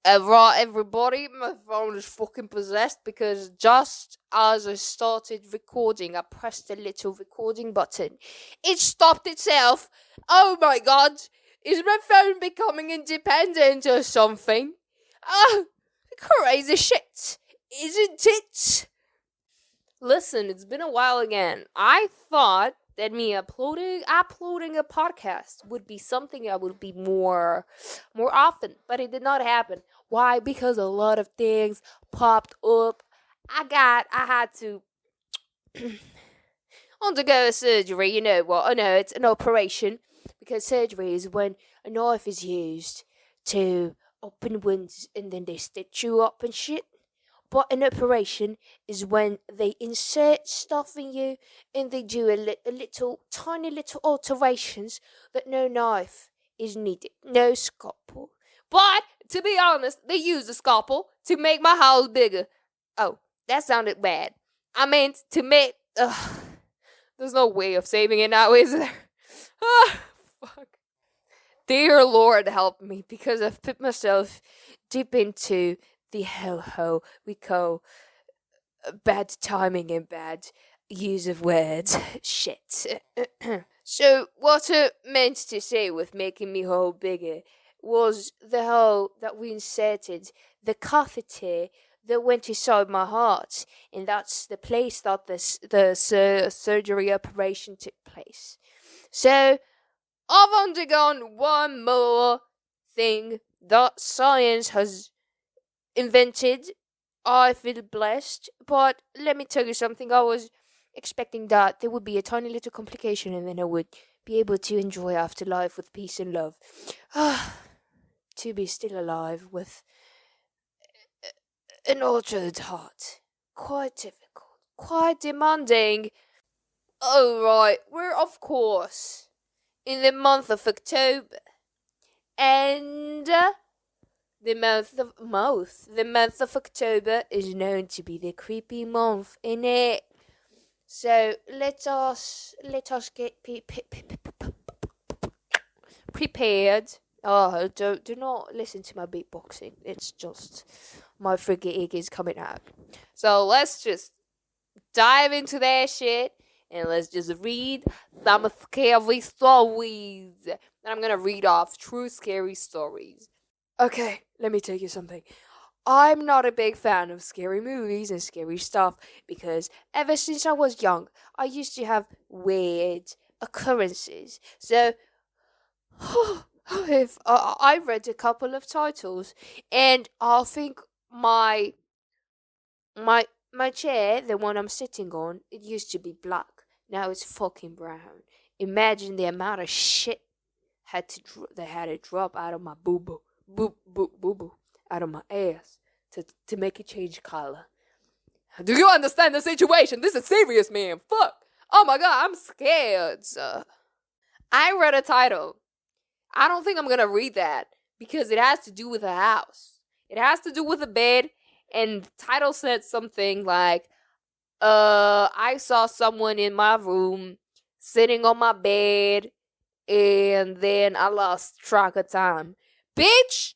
Right, everybody, my phone is fucking possessed because just as I started recording, I pressed the little recording button. It stopped itself. Oh my god, is my phone becoming independent or something? Ah, crazy shit, isn't it? Listen, it's been a while again. I thought that me uploading a podcast would be something that would be more often, but it did not happen. Why? Because a lot of things popped up. I had to undergo a surgery, you know what? I know it's an operation because surgery is when a knife is used to open wounds and then they stitch you up and shit. But an operation is when they insert stuff in you and they do a little, tiny little alterations that no knife is needed, no scalpel. But, to be honest, they use the scalpel to make my house bigger. Oh, that sounded bad. I meant to make... there's no way of saving it now, is there? Fuck. Dear Lord, help me, because I've put myself deep into the hell we call bad timing and bad use of words. Shit. So, what I meant to say with making me hole bigger was the hole that we inserted, the catheter that went inside my heart, and that's the place that the surgery operation took place. So, I've undergone one more thing that science has invented. I feel blessed, but let me tell you something. I was expecting that there would be a tiny little complication and then I would be able to enjoy afterlife with peace and love. To be still alive with an altered heart. Quite difficult. Quite demanding. Alright, we're of course in the month of October. And the month of October is known to be the creepy month, innit? So let us get prepared. Oh, do not listen to my beatboxing. It's just my freaking egg is coming out. So let's just dive into that shit and let's just read some scary stories. And I'm gonna read off true scary stories. Okay, let me tell you something. I'm not a big fan of scary movies and scary stuff because ever since I was young, I used to have weird occurrences. So, if I read a couple of titles, and I think my chair, the one I'm sitting on, it used to be black. Now it's fucking brown. Imagine the amount of shit they had to drop out of my boo out of my ass to make it change color. Do you understand the situation? This is serious, man. Fuck. Oh my god, I'm scared. I read a title. I don't think I'm gonna read that because it has to do with a house. It has to do with a bed, and the title said something like, I saw someone in my room sitting on my bed, and then I lost track of time. Bitch!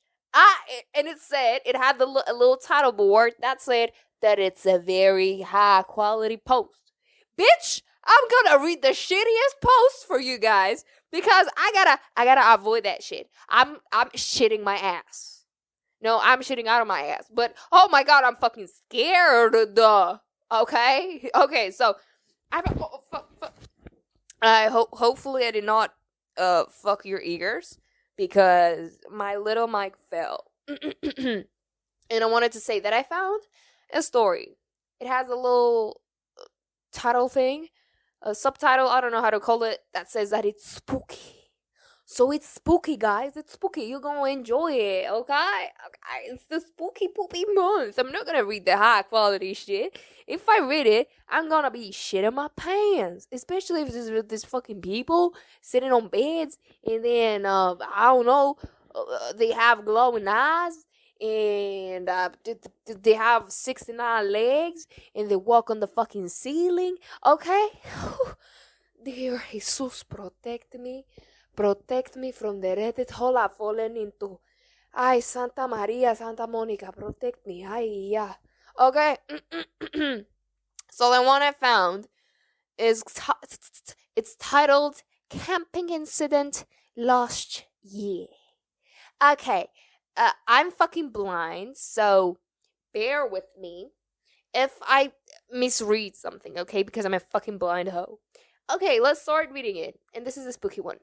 And it said, it had a little title board that said that it's a very high quality post. Bitch! I'm gonna read the shittiest post for you guys because I gotta avoid that shit. I'm shitting my ass. No, I'm shitting out of my ass. But oh my god, I'm fucking scared. Okay, so hopefully I did not fuck your ears because my little mic fell. And I wanted to say that I found a story. It has a little title thing, a subtitle, I don't know how to call it, that says that it's spooky. So it's spooky, guys. It's spooky. You're gonna enjoy it, okay? It's the spooky poopy month. I'm not gonna read the high quality shit. If I read it, I'm gonna be shitting my pants. Especially if there's this fucking people sitting on beds and then, I don't know, they have glowing eyes and they have 69 legs and they walk on the fucking ceiling, okay? Dear Jesus, protect me. Protect me from the Reddit hole I've fallen into. Ay, Santa Maria, Santa Monica, protect me. Ay, yeah. Okay. So the one I found is it's titled Camping Incident Last Year. Okay. I'm fucking blind, so bear with me if I misread something, okay? Because I'm a fucking blind hoe. Okay, let's start reading it. And this is a spooky one.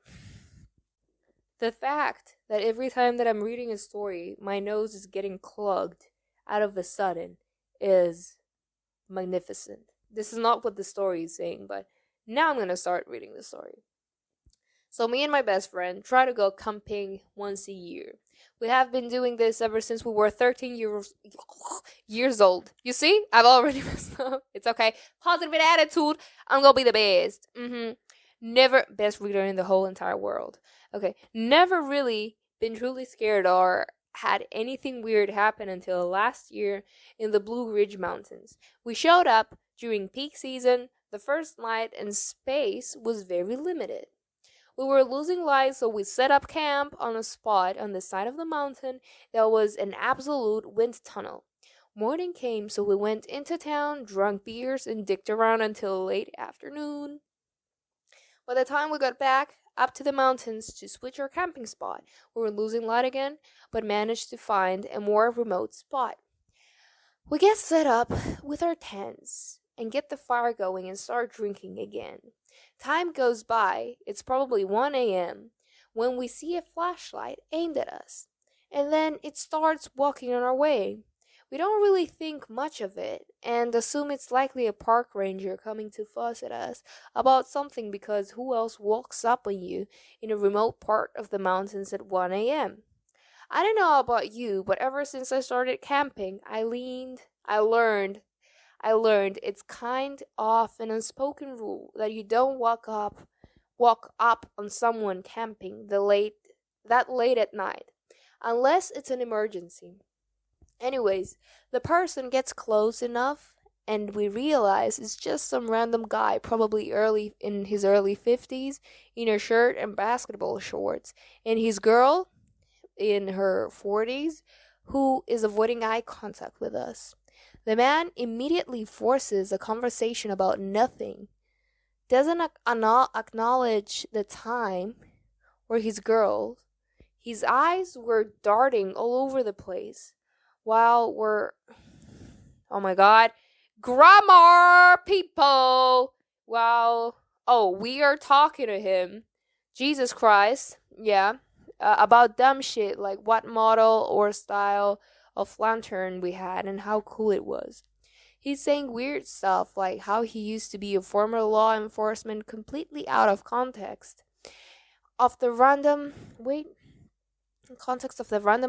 The fact that every time that I'm reading a story, my nose is getting clogged out of a sudden is magnificent. This is not what the story is saying, but now I'm gonna start reading the story. So me and my best friend try to go camping once a year. We have been doing this ever since we were 13 years old. You see? I've already messed up. It's okay. Positive attitude. I'm gonna be the best. Never best reader in the whole entire world. Okay. Never really been truly scared or had anything weird happen until last year in the Blue Ridge Mountains. We showed up during peak season. The first night and space was very limited. We were losing light, so we set up camp on a spot on the side of the mountain that was an absolute wind tunnel. Morning came, so we went into town, drank beers, and dicked around until late afternoon. By the time we got back up to the mountains to switch our camping spot, we were losing light again, but managed to find a more remote spot. We get set up with our tents and get the fire going and start drinking again. Time goes by, it's probably 1 a.m., when we see a flashlight aimed at us, and then it starts walking on our way. We don't really think much of it and assume it's likely a park ranger coming to fuss at us about something because who else walks up on you in a remote part of the mountains at 1 a.m.? I don't know about you, but ever since I started camping, I learned it's kind of an unspoken rule that you don't walk up on someone camping that late at night, unless it's an emergency. Anyways, the person gets close enough and we realize it's just some random guy, probably in his early 50s, in a shirt and basketball shorts, and his girl in her 40s who is avoiding eye contact with us. The man immediately forces a conversation about nothing, doesn't acknowledge the time or his girl. His eyes were darting all over the place while oh my god, grammar people, we are talking to him. Jesus Christ, yeah, about dumb shit like what model or style of lantern we had and how cool it was. He's saying weird stuff like how he used to be a former law enforcement completely out of context of the random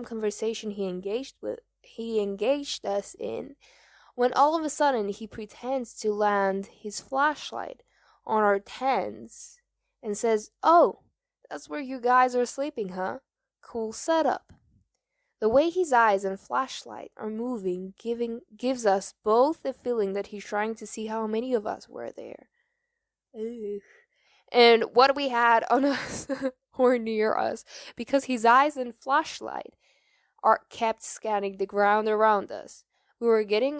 conversation he engaged us in, when all of a sudden he pretends to land his flashlight on our tents and says, "Oh, that's where you guys are sleeping, huh? Cool setup." The way his eyes and flashlight are moving gives us both the feeling that he's trying to see how many of us were there. Ugh. And what we had on us or near us, because his eyes and flashlight are kept scanning the ground around us. We were getting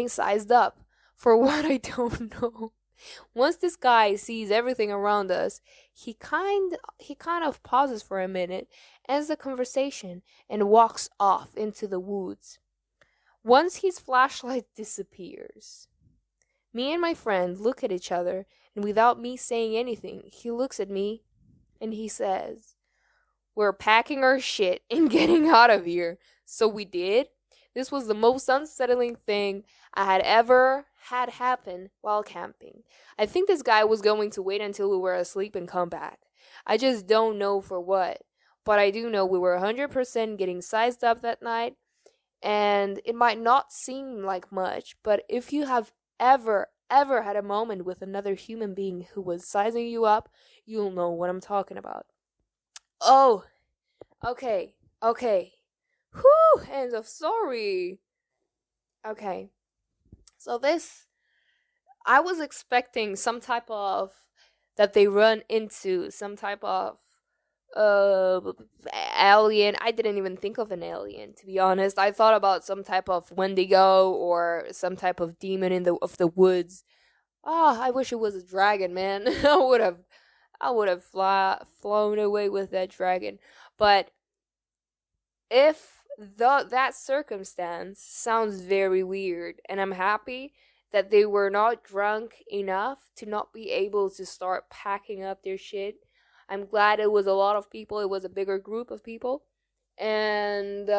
sized up for what I don't know. Once this guy sees everything around us, he kind of pauses for a minute, ends the conversation, and walks off into the woods. Once his flashlight disappears, me and my friend look at each other, and without me saying anything, he looks at me and he says, "We're packing our shit and getting out of here." So we did. This was the most unsettling thing I had ever had happen while camping. I think this guy was going to wait until we were asleep and come back. I just don't know for what. But I do know we were 100% getting sized up that night. And it might not seem like much, but if you have ever had a moment with another human being who was sizing you up, you'll know what I'm talking about. Oh, okay. Whew, end of story. Okay. So I was expecting some type of, that they run into some type of uh alien. I didn't even think of an alien, to be honest. I thought about some type of Wendigo or some type of demon of the woods. I wish it was a dragon, man. I would have flown away with that dragon. But if that circumstance sounds very weird, and I'm happy that they were not drunk enough to not be able to start packing up their shit. I'm glad it was a lot of people. It was a bigger group of people. And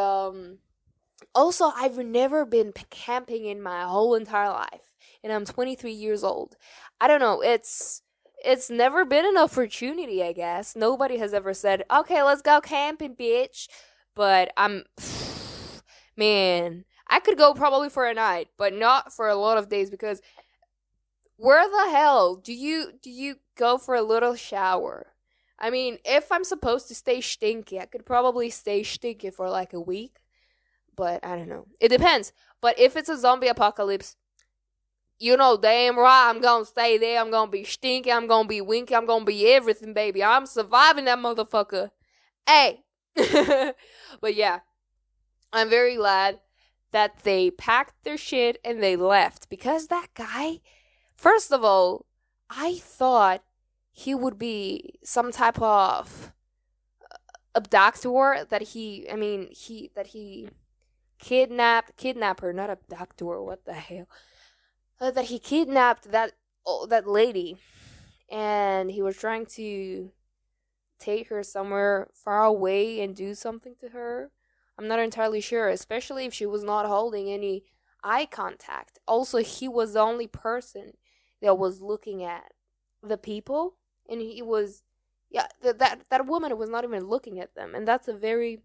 also, I've never been camping in my whole entire life, and I'm 23 years old. I don't know. It's never been an opportunity, I guess. Nobody has ever said, "Okay, let's go camping, bitch." But man, I could go probably for a night, but not for a lot of days, because where the hell do you go for a little shower? I mean, if I'm supposed to stay stinky, I could probably stay stinky for like a week. But I don't know. It depends. But if it's a zombie apocalypse, you know damn right I'm gonna stay there. I'm gonna be stinky. I'm gonna be winky. I'm gonna be everything, baby. I'm surviving that motherfucker. Hey. But yeah, I'm very glad that they packed their shit and they left. Because that guy, first of all, I thought he would be some type of abductor, that he kidnapper, not abductor, what the hell, that he kidnapped that lady, and he was trying to take her somewhere far away and do something to her. I'm not entirely sure, especially if she was not holding any eye contact. Also, he was the only person that was looking at the people, and he was, that woman was not even looking at them, and that's a very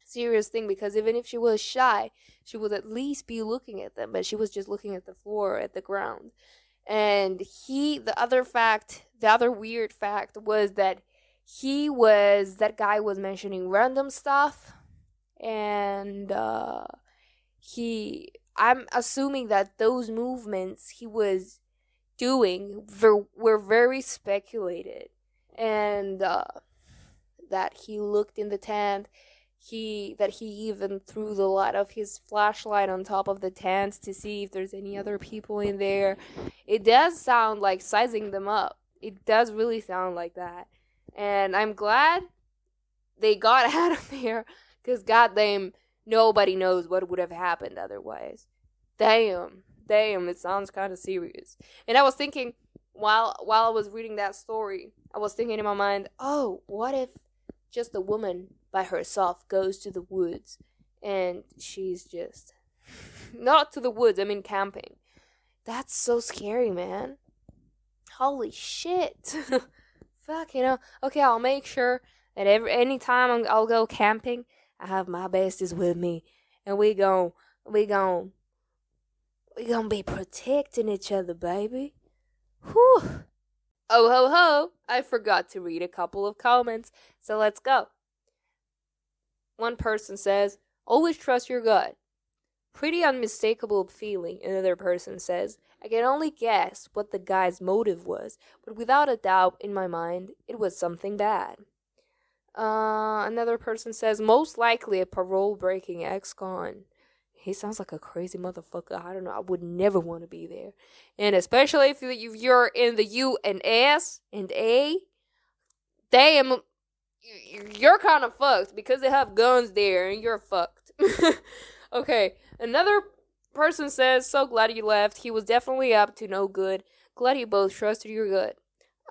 serious thing, because even if she was shy, she would at least be looking at them, but she was just looking at the floor, at the ground. And the other weird fact was that that guy was mentioning random stuff, and I'm assuming that those movements he was doing were very speculated, and that he looked in the tent, that he even threw the light of his flashlight on top of the tent to see if there's any other people in there. It does sound like sizing them up. It does really sound like that. And I'm glad they got out of there, because goddamn, nobody knows what would have happened otherwise. Damn, it sounds kind of serious. And I was thinking, while I was reading that story, I was thinking in my mind, oh, what if just a woman by herself goes to the woods, and she's just not to the woods, I mean camping. That's so scary, man. Holy shit. Fuck, okay, I'll make sure that anytime I'll go camping, I have my besties with me, and we gon' be protecting each other, baby. Whew. Oh ho ho, I forgot to read a couple of comments, so let's go. One person says, always trust your gut. Pretty unmistakable feeling, another person says. I can only guess what the guy's motive was, but without a doubt in my mind, it was something bad. Another person says, most likely a parole-breaking ex-con. He sounds like a crazy motherfucker. I don't know. I would never want to be there. And especially if you're in the U and S and A, damn, you're kind of fucked, because they have guns there and you're fucked. Okay, another person says, so glad you left. He was definitely up to no good. Glad you both trusted your gut.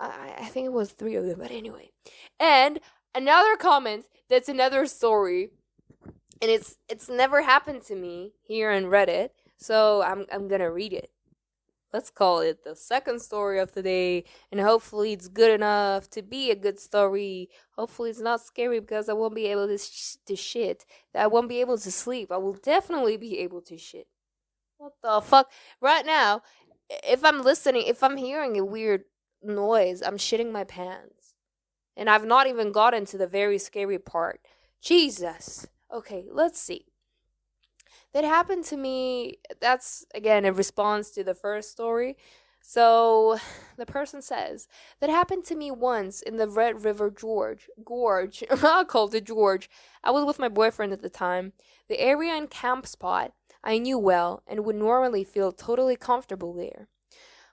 I think it was 3 of them, but anyway. And another comment, that's another story, and it's never happened to me here on Reddit, so I'm gonna read it. Let's call it the second story of the day, and hopefully it's good enough to be a good story. Hopefully it's not scary, because I won't be able to shit. I won't be able to sleep. I will definitely be able to shit. What the fuck? Right now, if I'm hearing a weird noise, I'm shitting my pants. And I've not even gotten to the very scary part. Jesus. Okay, let's see. That happened to me. That's, again, a response to the first story. So the person says, that happened to me once in the Red River Gorge. I called it George. I was with my boyfriend at the time. The area and camp spot I knew well and would normally feel totally comfortable there.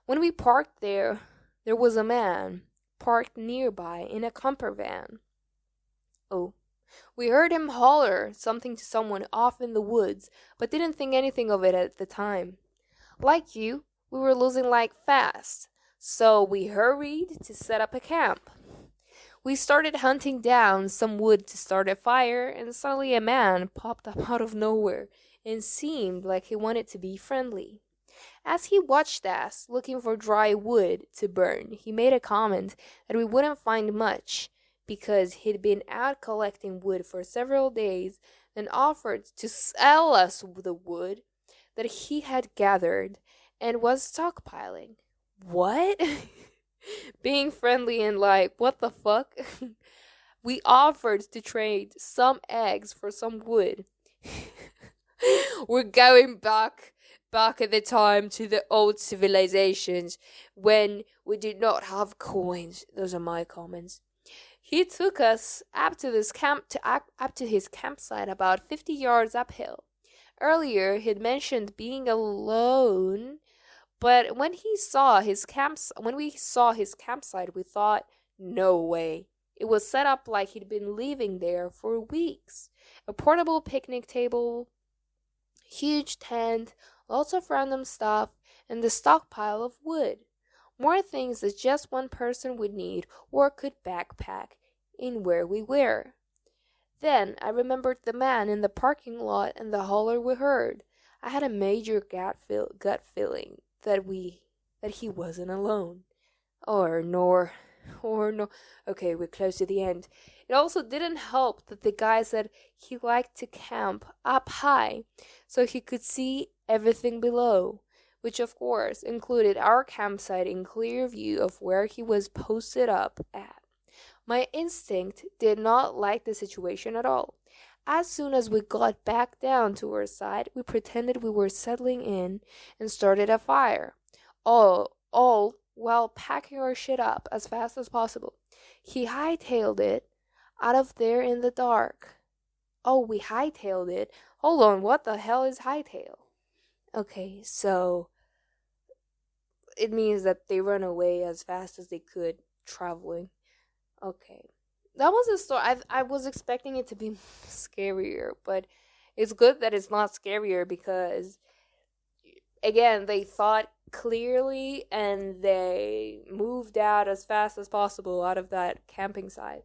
When we parked there, there was a man parked nearby in a camper van. Oh. We heard him holler something to someone off in the woods, but didn't think anything of it at the time. Like you, we were losing light fast, so we hurried to set up a camp. We started hunting down some wood to start a fire, and suddenly a man popped up out of nowhere and seemed like he wanted to be friendly. As he watched us looking for dry wood to burn, he made a comment that we wouldn't find much because he'd been out collecting wood for several days and offered to sell us the wood that he had gathered and was stockpiling. What? Being friendly and like, what the fuck? We offered to trade some eggs for some wood. We're going back at the time to the old civilizations when we did not have coins. Those are my comments. He took us up to his campsite about 50 yards uphill. Earlier, he'd mentioned being alone, but when we saw his campsite, we thought, no way. It was set up like he'd been living there for weeks. A portable picnic table, huge tent, lots of random stuff, and the stockpile of wood. More things that just one person would need or could backpack in where we were. Then I remembered the man in the parking lot and the holler we heard. I had a major gut feeling that he wasn't alone. Or no. Okay, we're close to the end. It also didn't help that the guy said he liked to camp up high so he could see everything below, which of course included our campsite in clear view of where he was posted up at. My instinct did not like the situation at all. As soon as we got back down to our side, we pretended we were settling in and started a fire, all while packing our shit up as fast as possible. He hightailed it out of there in the dark. Oh, we hightailed it? Hold on, what the hell is hightail? Okay, so it means that they run away as fast as they could traveling. Okay. That was a story. I was expecting it to be scarier, but it's good that it's not scarier because, again, they thought clearly and they moved out as fast as possible out of that camping site.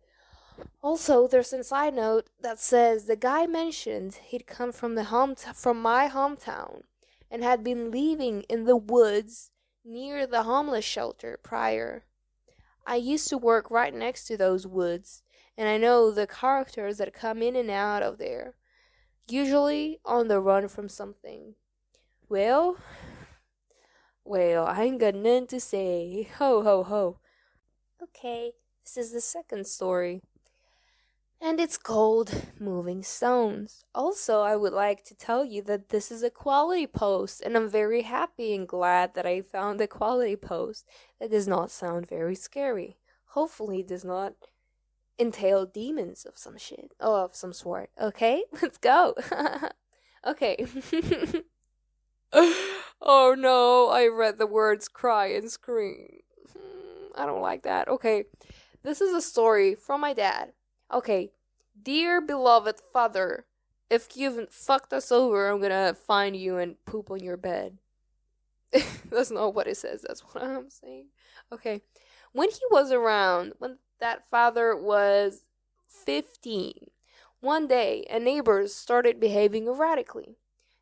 Also, there's a side note that says the guy mentioned he'd come from my hometown and had been living in the woods near the homeless shelter prior. I used to work right next to those woods, and I know the characters that come in and out of there, usually on the run from something. Well, I ain't got nothing to say. Ho, ho, ho. Okay, this is the second story. And it's called Moving Stones. Also, I would like to tell you that this is a quality post, and I'm very happy and glad that I found a quality post that does not sound very scary. Hopefully, it does not entail demons of some shit. Oh, of some sort. Okay, let's go. Okay. Oh no, I read the words cry and scream. I don't like that. Okay, this is a story from my dad. Okay, dear beloved father, if you've fucked us over, I'm gonna find you and poop on your bed. That's not what it says, that's what I'm saying. Okay, when he was around, when that father was 15, one day, neighbors started behaving erratically.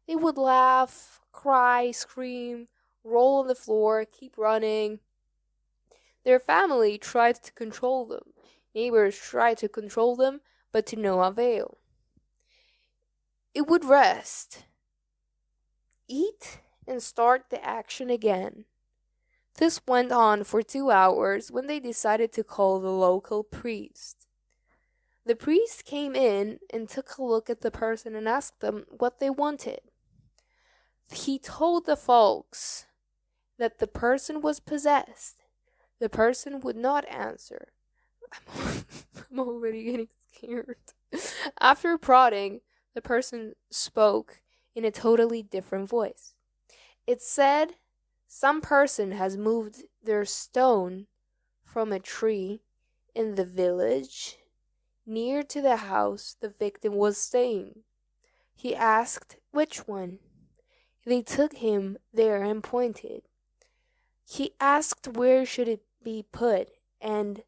They would laugh, cry, scream, roll on the floor, keep running. Their family tried to control them. Neighbors tried to control them, but to no avail. It would rest, eat, and start the action again. This went on for 2 hours when they decided to call the local priest. The priest came in and took a look at the person and asked them what they wanted. He told the folks that the person was possessed. The person would not answer. I'm already getting scared. After prodding, the person spoke in a totally different voice. It said, "Some person has moved their stone from a tree in the village near to the house the victim was staying." He asked which one. They took him there and pointed. He asked where should it be put, and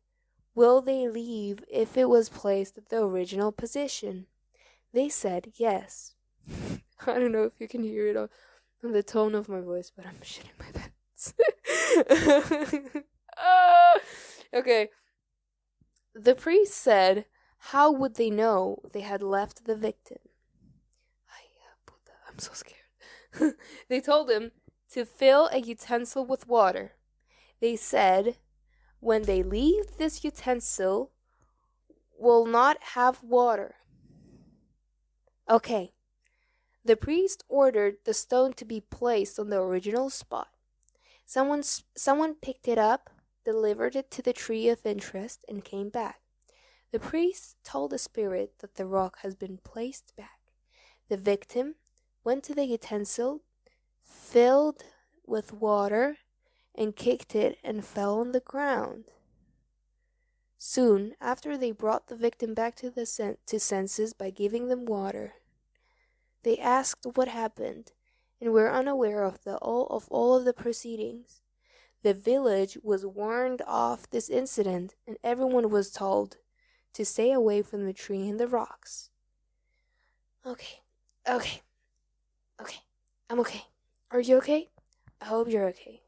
will they leave if it was placed at the original position? They said yes. I don't know if you can hear it on the tone of my voice, but I'm shitting my pants. Okay. The priest said, how would they know they had left the victim? I'm so scared. They told him to fill a utensil with water. They said, when they leave this utensil, will not have water. Okay. The priest ordered the stone to be placed on the original spot. Someone picked it up, delivered it to the tree of interest, and came back. The priest told the spirit that the rock has been placed back. The victim went to the utensil, filled with water, and kicked it and fell on the ground. Soon after, they brought the victim back to senses by giving them water. They asked what happened, and were unaware of all of the proceedings. The village was warned of this incident, and everyone was told to stay away from the tree and the rocks. Okay. I'm okay. Are you okay? I hope you're okay.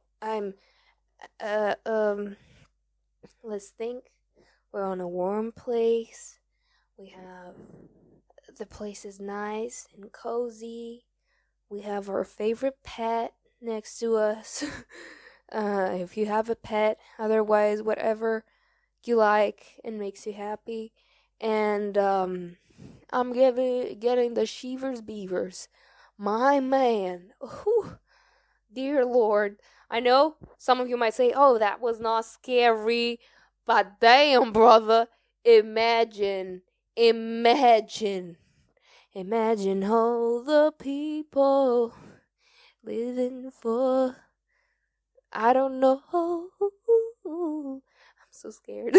Let's think. We're on a warm place. The place is nice and cozy. We have our favorite pet next to us. If you have a pet, otherwise, whatever you like and makes you happy. And I'm getting the shivers beavers. My man. Whew. Dear Lord. I know some of you might say, oh, that was not scary. But damn, brother. Imagine all the people living for, I don't know. I'm so scared.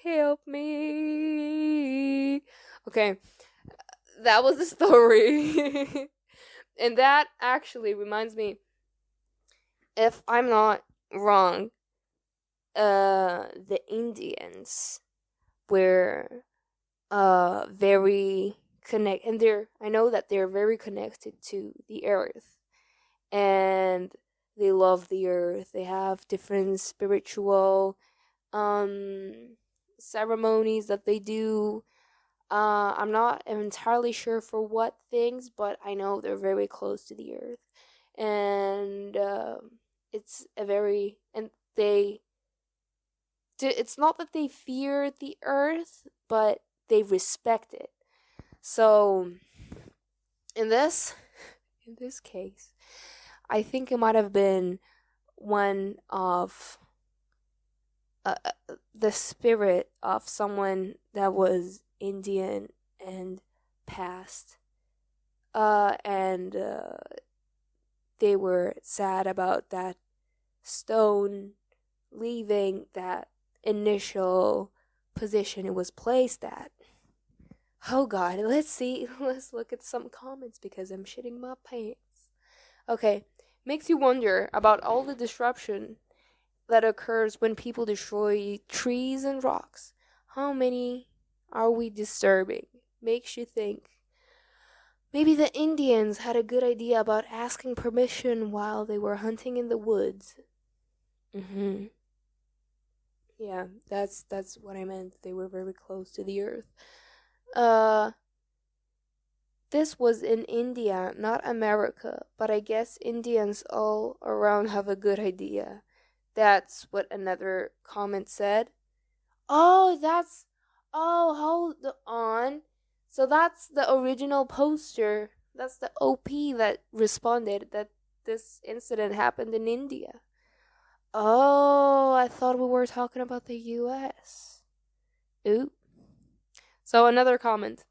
Help me. Okay, that was the story. And that actually reminds me, if I'm not wrong, the Indians were very connected, and I know that they're very connected to the earth, and they love the earth. They have different spiritual ceremonies that they do. I'm not entirely sure for what things, but I know they're very close to the earth, and it's it's not that they fear the earth, but they respect it. So in this case, I think it might have been one of the spirit of someone that was Indian and passed, and they were sad about that stone leaving that initial position it was placed at. Oh God, let's look at some comments because I'm shitting my pants. Okay, makes you wonder about all the disruption that occurs when people destroy trees and rocks. How many are we disturbing? Makes you think. Maybe the Indians had a good idea about asking permission while they were hunting in the woods. Yeah, that's what I meant. They were very close to the earth. This was in India, not America, but I guess Indians all around have a good idea. That's what another comment said. Hold on. So that's the original poster. That's the OP that responded that this incident happened in India. Oh, I thought we were talking about the US. Ooh. So another comment.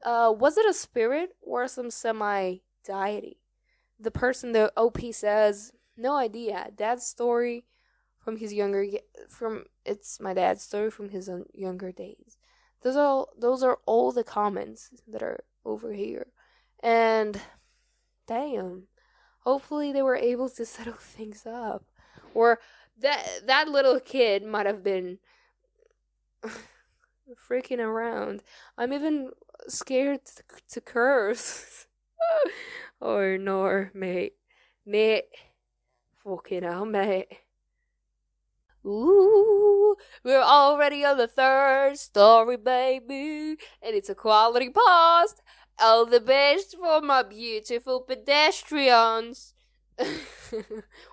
Was it a spirit or some semi-deity? The person, the OP says, no idea. Dad's story from his it's my dad's story from his younger days. Those are all the comments that are over here. And damn, hopefully they were able to settle things up. Or that little kid might have been freaking around. I'm even scared to curse. Or no, mate. Fucking hell, mate. Ooh, we're already on the third story, baby. And it's a quality post. All the best for my beautiful pedestrians.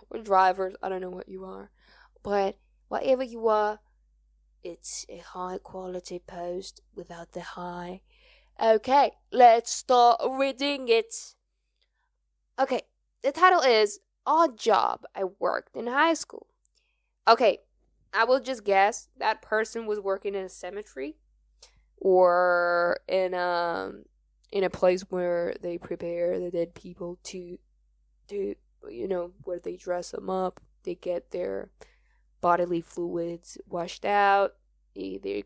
Or drivers, I don't know what you are. But whatever you are, it's a high quality post without the high. Okay, let's start reading it. Okay, the title is Odd Job I Worked in High School. Okay, I will just guess that person was working in a cemetery or in a place where they prepare the dead people to where they dress them up, they get their bodily fluids washed out, they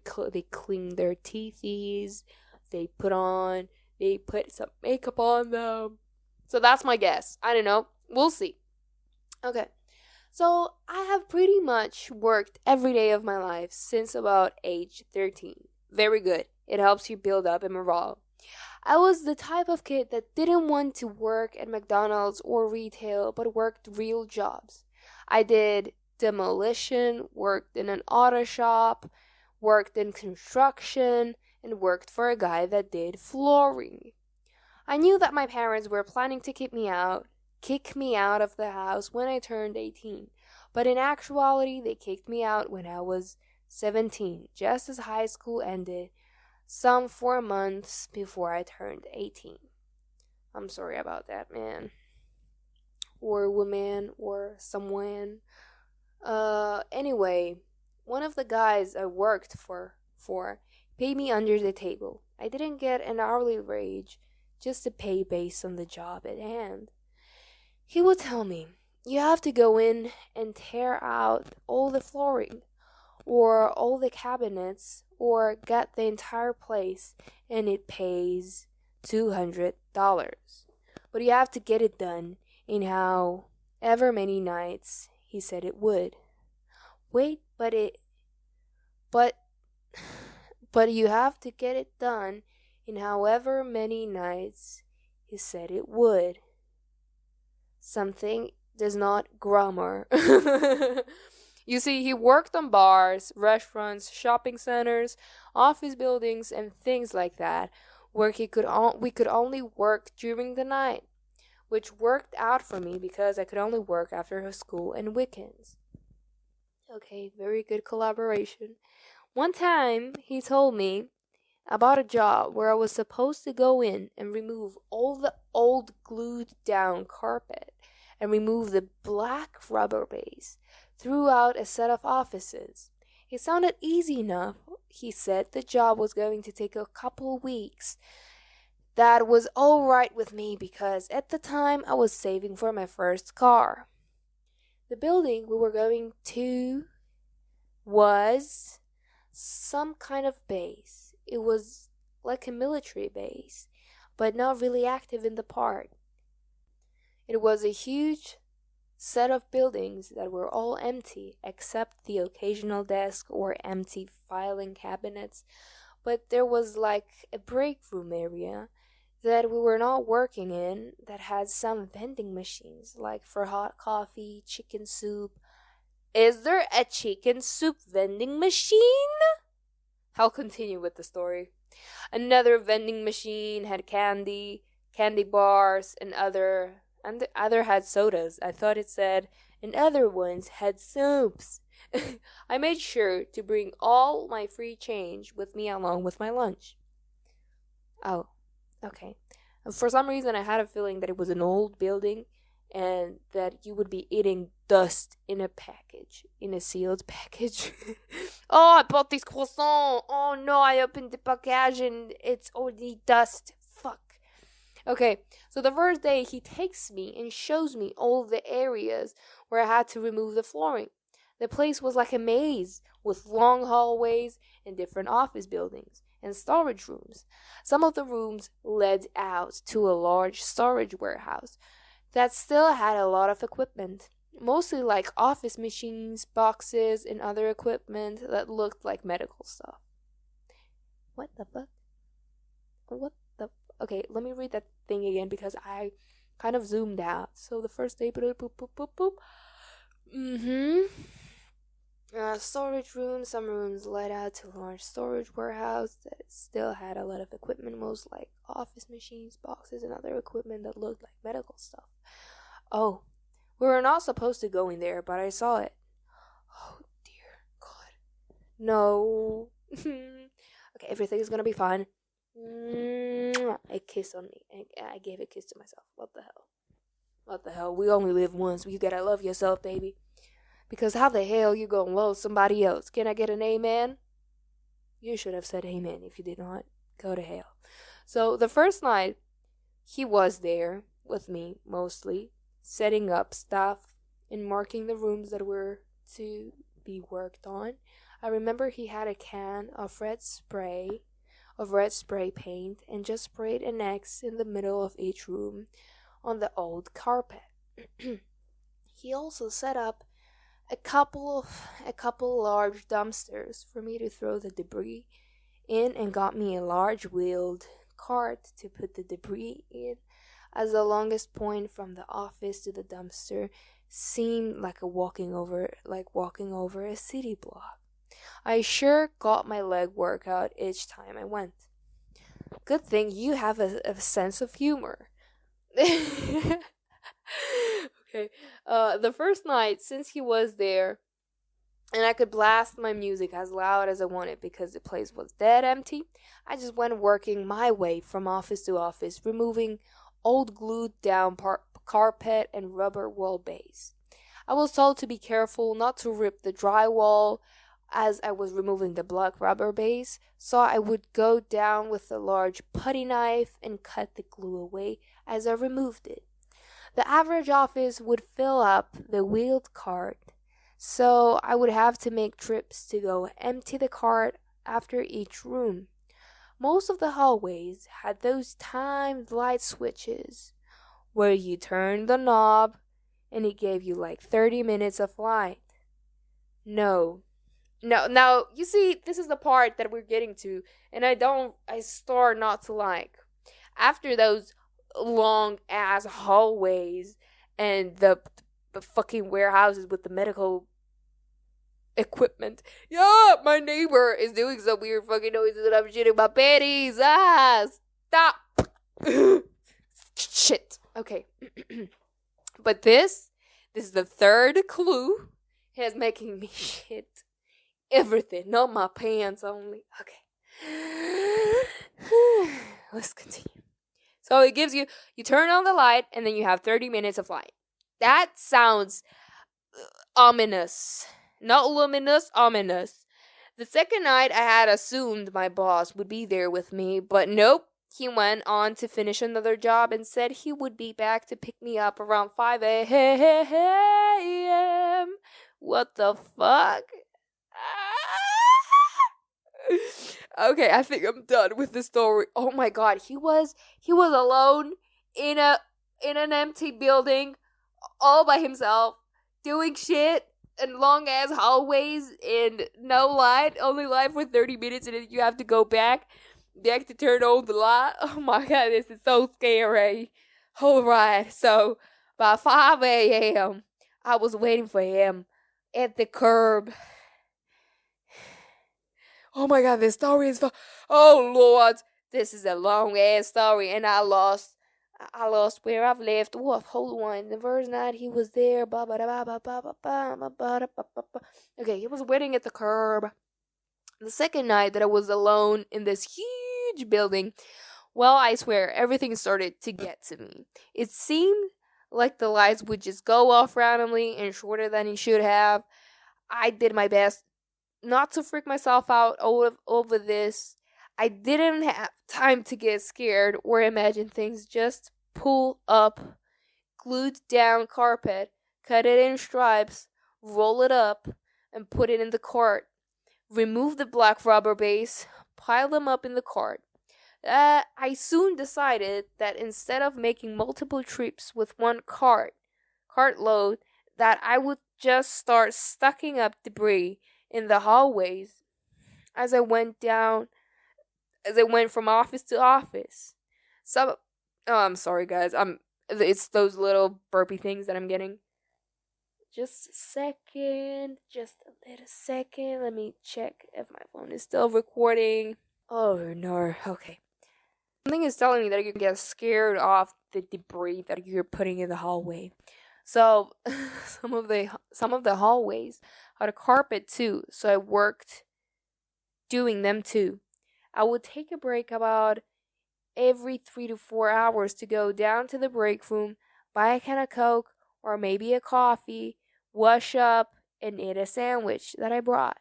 clean their teethies, they put some makeup on them. So that's my guess. I don't know. We'll see. Okay. So I have pretty much worked every day of my life since about age 13. Very good. It helps you build up a morale. I was the type of kid that didn't want to work at McDonald's or retail, but worked real jobs. I did demolition, worked in an auto shop, worked in construction, and worked for a guy that did flooring. I knew that my parents were planning to kick me out of the house when I turned 18. But in actuality, they kicked me out when I was 17, just as high school ended, some 4 months before I turned 18. I'm sorry about that, man. Or woman, or someone. Anyway, one of the guys I worked for paid me under the table. I didn't get an hourly wage, just a pay based on the job at hand. He would tell me, you have to go in and tear out all the flooring, or all the cabinets, or get the entire place, and it pays $200. But you have to get it done in however many nights he said it would. Wait, but you have to get it done in however many nights he said it would. Something does not grammar. You see, he worked on bars, restaurants, shopping centers, office buildings, and things like that, where we could only work during the night, which worked out for me because I could only work after school and weekends. Okay, very good collaboration. One time, he told me about a job where I was supposed to go in and remove all the old glued down carpet and remove the black rubber base throughout a set of offices. It sounded easy enough. He said the job was going to take a couple weeks. That was all right with me because at the time I was saving for my first car. The building we were going to was some kind of base. It was like a military base, but not really active in the part. It was a huge set of buildings that were all empty except the occasional desk or empty filing cabinets, but there was like a break room area that we were not working in that had some vending machines like for hot coffee, chicken soup. Is there a chicken soup vending machine? I'll continue with the story. Another vending machine had candy bars, and the other had sodas. I thought it said, and other ones had soups. I made sure to bring all my free change with me along with my lunch. Oh, okay. For some reason, I had a feeling that it was an old building and that you would be eating dust in a package, in a sealed package. Oh, I bought this croissant. Oh no, I opened the package and it's only dust. Fuck. Okay, so the first day he takes me and shows me all the areas where I had to remove the flooring. The place was like a maze with long hallways and different office buildings and storage rooms. Some of the rooms led out to a large storage warehouse that still had a lot of equipment, mostly like office machines, boxes, and other equipment that looked like medical stuff. What the fuck? What the? Okay, let me read that thing again because I kind of zoomed out. So the first day, boop, boop, boop, boop, boop. Storage room. Some rooms led out to a large storage warehouse that still had a lot of equipment, most like office machines, boxes, and other equipment that looked like medical stuff. Oh, we were not supposed to go in there, but I saw it. Oh, dear God. No. Okay, everything's gonna be fine. A kiss on me. I gave a kiss to myself. What the hell? What the hell? We only live once. You gotta love yourself, baby. Because how the hell you gonna love somebody else? Can I get an amen? You should have said amen if you did not. Go to hell. So the first night, he was there with me, mostly, setting up stuff and marking the rooms that were to be worked on. I remember he had a can of red spray paint and just sprayed an X in the middle of each room on the old carpet. He also set up a couple large dumpsters for me to throw the debris in and got me a large wheeled cart to put the debris in, as the longest point from the office to the dumpster seemed like walking over a city block. I sure got my leg workout each time I went. Good thing you have a sense of humor. Okay. The first night, since he was there, and I could blast my music as loud as I wanted because the place was dead empty, I just went working my way from office to office, removing old glued down carpet and rubber wall base. I was told to be careful not to rip the drywall as I was removing the black rubber base, so I would go down with a large putty knife and cut the glue away as I removed it. The average office would fill up the wheeled cart, so I would have to make trips to go empty the cart after each room. Most of the hallways had those timed light switches where you turned the knob and it gave you like 30 minutes of light. No, now, you see, this is the part that we're getting to, and I start not to like. After those long ass hallways and the fucking warehouses with the medical equipment. Yeah, my neighbor is doing some weird fucking noises and I'm shitting my panties. Stop. Shit. Okay. But this is the third clue. It's making me shit everything, not my pants only. Okay. Let's continue. So it gives you turn on the light and then you have 30 minutes of light. That sounds ominous. Not luminous, ominous. The second night I had assumed my boss would be there with me, but nope. He went on to finish another job and said he would be back to pick me up around 5 a.m. What the fuck? Okay, I think I'm done with the story. Oh my god, he was alone in an empty building all by himself doing shit in long ass hallways and no light, only light for 30 minutes and then you have to go back to turn on the light. Oh my god, this is so scary. Alright, so by 5 a.m. I was waiting for him at the curb. Oh my god, this story is oh lord, this is a long ass story and I lost where I've left off. Hold on, the first night he was there. Okay, he was waiting at the curb. The second night that I was alone in this huge building, well, I swear, everything started to get to me. It seemed Like the lights would just go off randomly and shorter than it should have. I did my best not to freak myself out over this. I didn't have time to get scared or imagine things. Just pull up, glued down carpet, cut it in stripes, roll it up, and put it in the cart. Remove the black rubber base, pile them up in the cart. I soon decided that instead of making multiple trips with one cartload, that I would just start stacking up debris in the hallways as I went from office to office. I'm sorry guys, it's those little burpy things that I'm getting. Just a little second. Let me check if my phone is still recording. Oh no, okay. Something is telling me that you get scared off the debris that you're putting in the hallway. So some of the hallways had a carpet too, so I worked doing them too. I would take a break about every 3 to 4 hours to go down to the break room, buy a can of Coke or maybe a coffee, wash up, and eat a sandwich that I brought.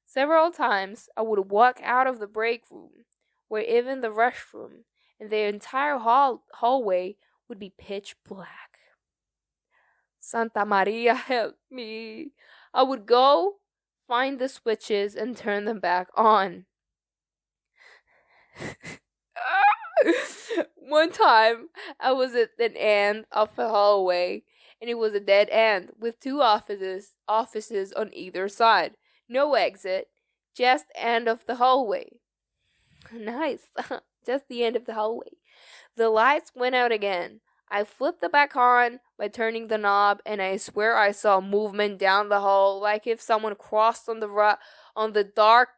Several times I would walk out of the break room, or even the restroom, and the entire hallway would be pitch black. Santa Maria, help me. I would go find the switches and turn them back on. One time, I was at an end of the hallway, and it was a dead end with 2 offices on either side. No exit, just end of the hallway. Nice, just the end of the hallway. The lights went out again. I flipped it back on by turning the knob, and I swear I saw movement down the hall, like if someone crossed in the dark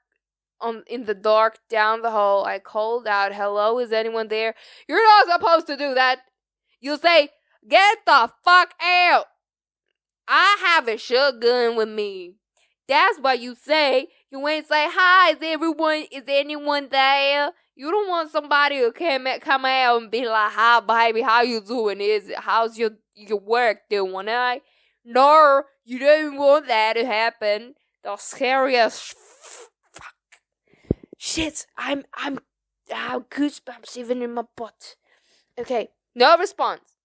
down the hall. I called out, "Hello, is anyone there?" "You're not supposed to do that. You say, 'Get the fuck out.' I have a shotgun with me. That's what you say. You ain't say, 'Hi, is anyone there?' You don't want somebody who come out and be like, 'Hi, baby, how you doing? How's your work doing?' No, you don't want that to happen. The scariest fuck. Shit, I'm goosebumps even in my butt." Okay, no response.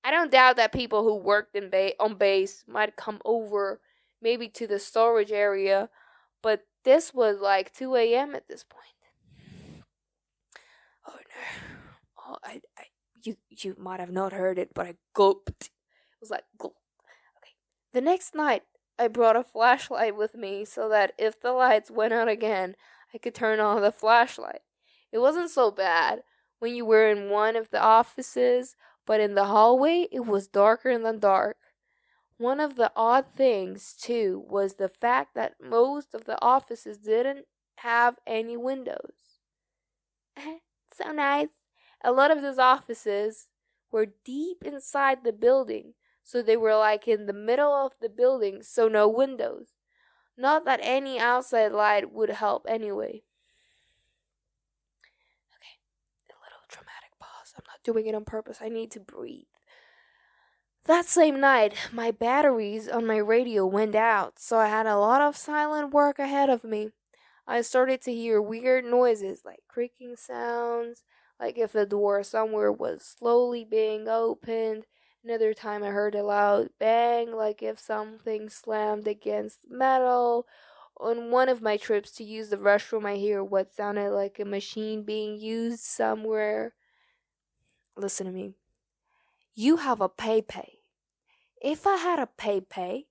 I don't doubt that people who worked on base might come over, maybe to the storage area, but this was like 2 a.m. at this point. Oh no! Oh, you might have not heard it, but I gulped. It was like gulp. Okay. The next night, I brought a flashlight with me so that if the lights went out again, I could turn on the flashlight. It wasn't so bad when you were in one of the offices, but in the hallway, it was darker than dark. One of the odd things, too, was the fact that most of the offices didn't have any windows. So nice. A lot of those offices were deep inside the building, so they were like in the middle of the building, so no windows. Not that any outside light would help anyway. Okay, a little dramatic pause. I'm not doing it on purpose. I need to breathe. That same night, my batteries on my radio went out, so I had a lot of silent work ahead of me. I started to hear weird noises like creaking sounds, like if a door somewhere was slowly being opened. Another time I heard a loud bang, like if something slammed against metal. On one of my trips to use the restroom, I hear what sounded like a machine being used somewhere. Listen to me. You have a pay-pay. If I had a pay-pay,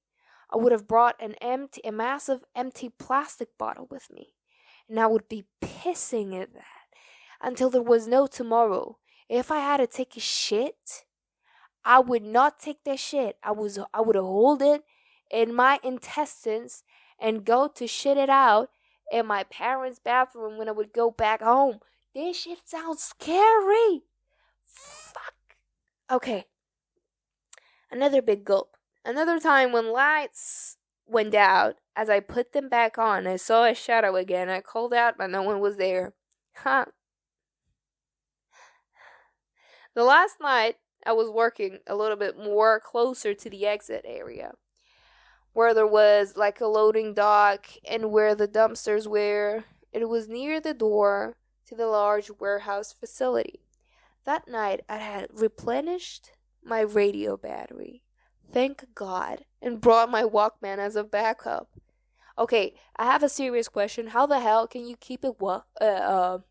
I would have brought a massive empty plastic bottle with me, and I would be pissing at that until there was no tomorrow. If I had to take a shit, I would not take that shit. I would hold it in my intestines and go to shit it out in my parents' bathroom when I would go back home. This shit sounds scary. Fuck. Okay. Another big gulp. Another time when lights went out, as I put them back on, I saw a shadow again. I called out, but no one was there. The last night I was working a little bit more closer to the exit area, where there was like a loading dock and where the dumpsters were. It was near the door to the large warehouse facility. That night, I had replenished my radio battery, thank God, and brought my Walkman as a backup. Okay, I have a serious question. How the hell can you keep a Walkman?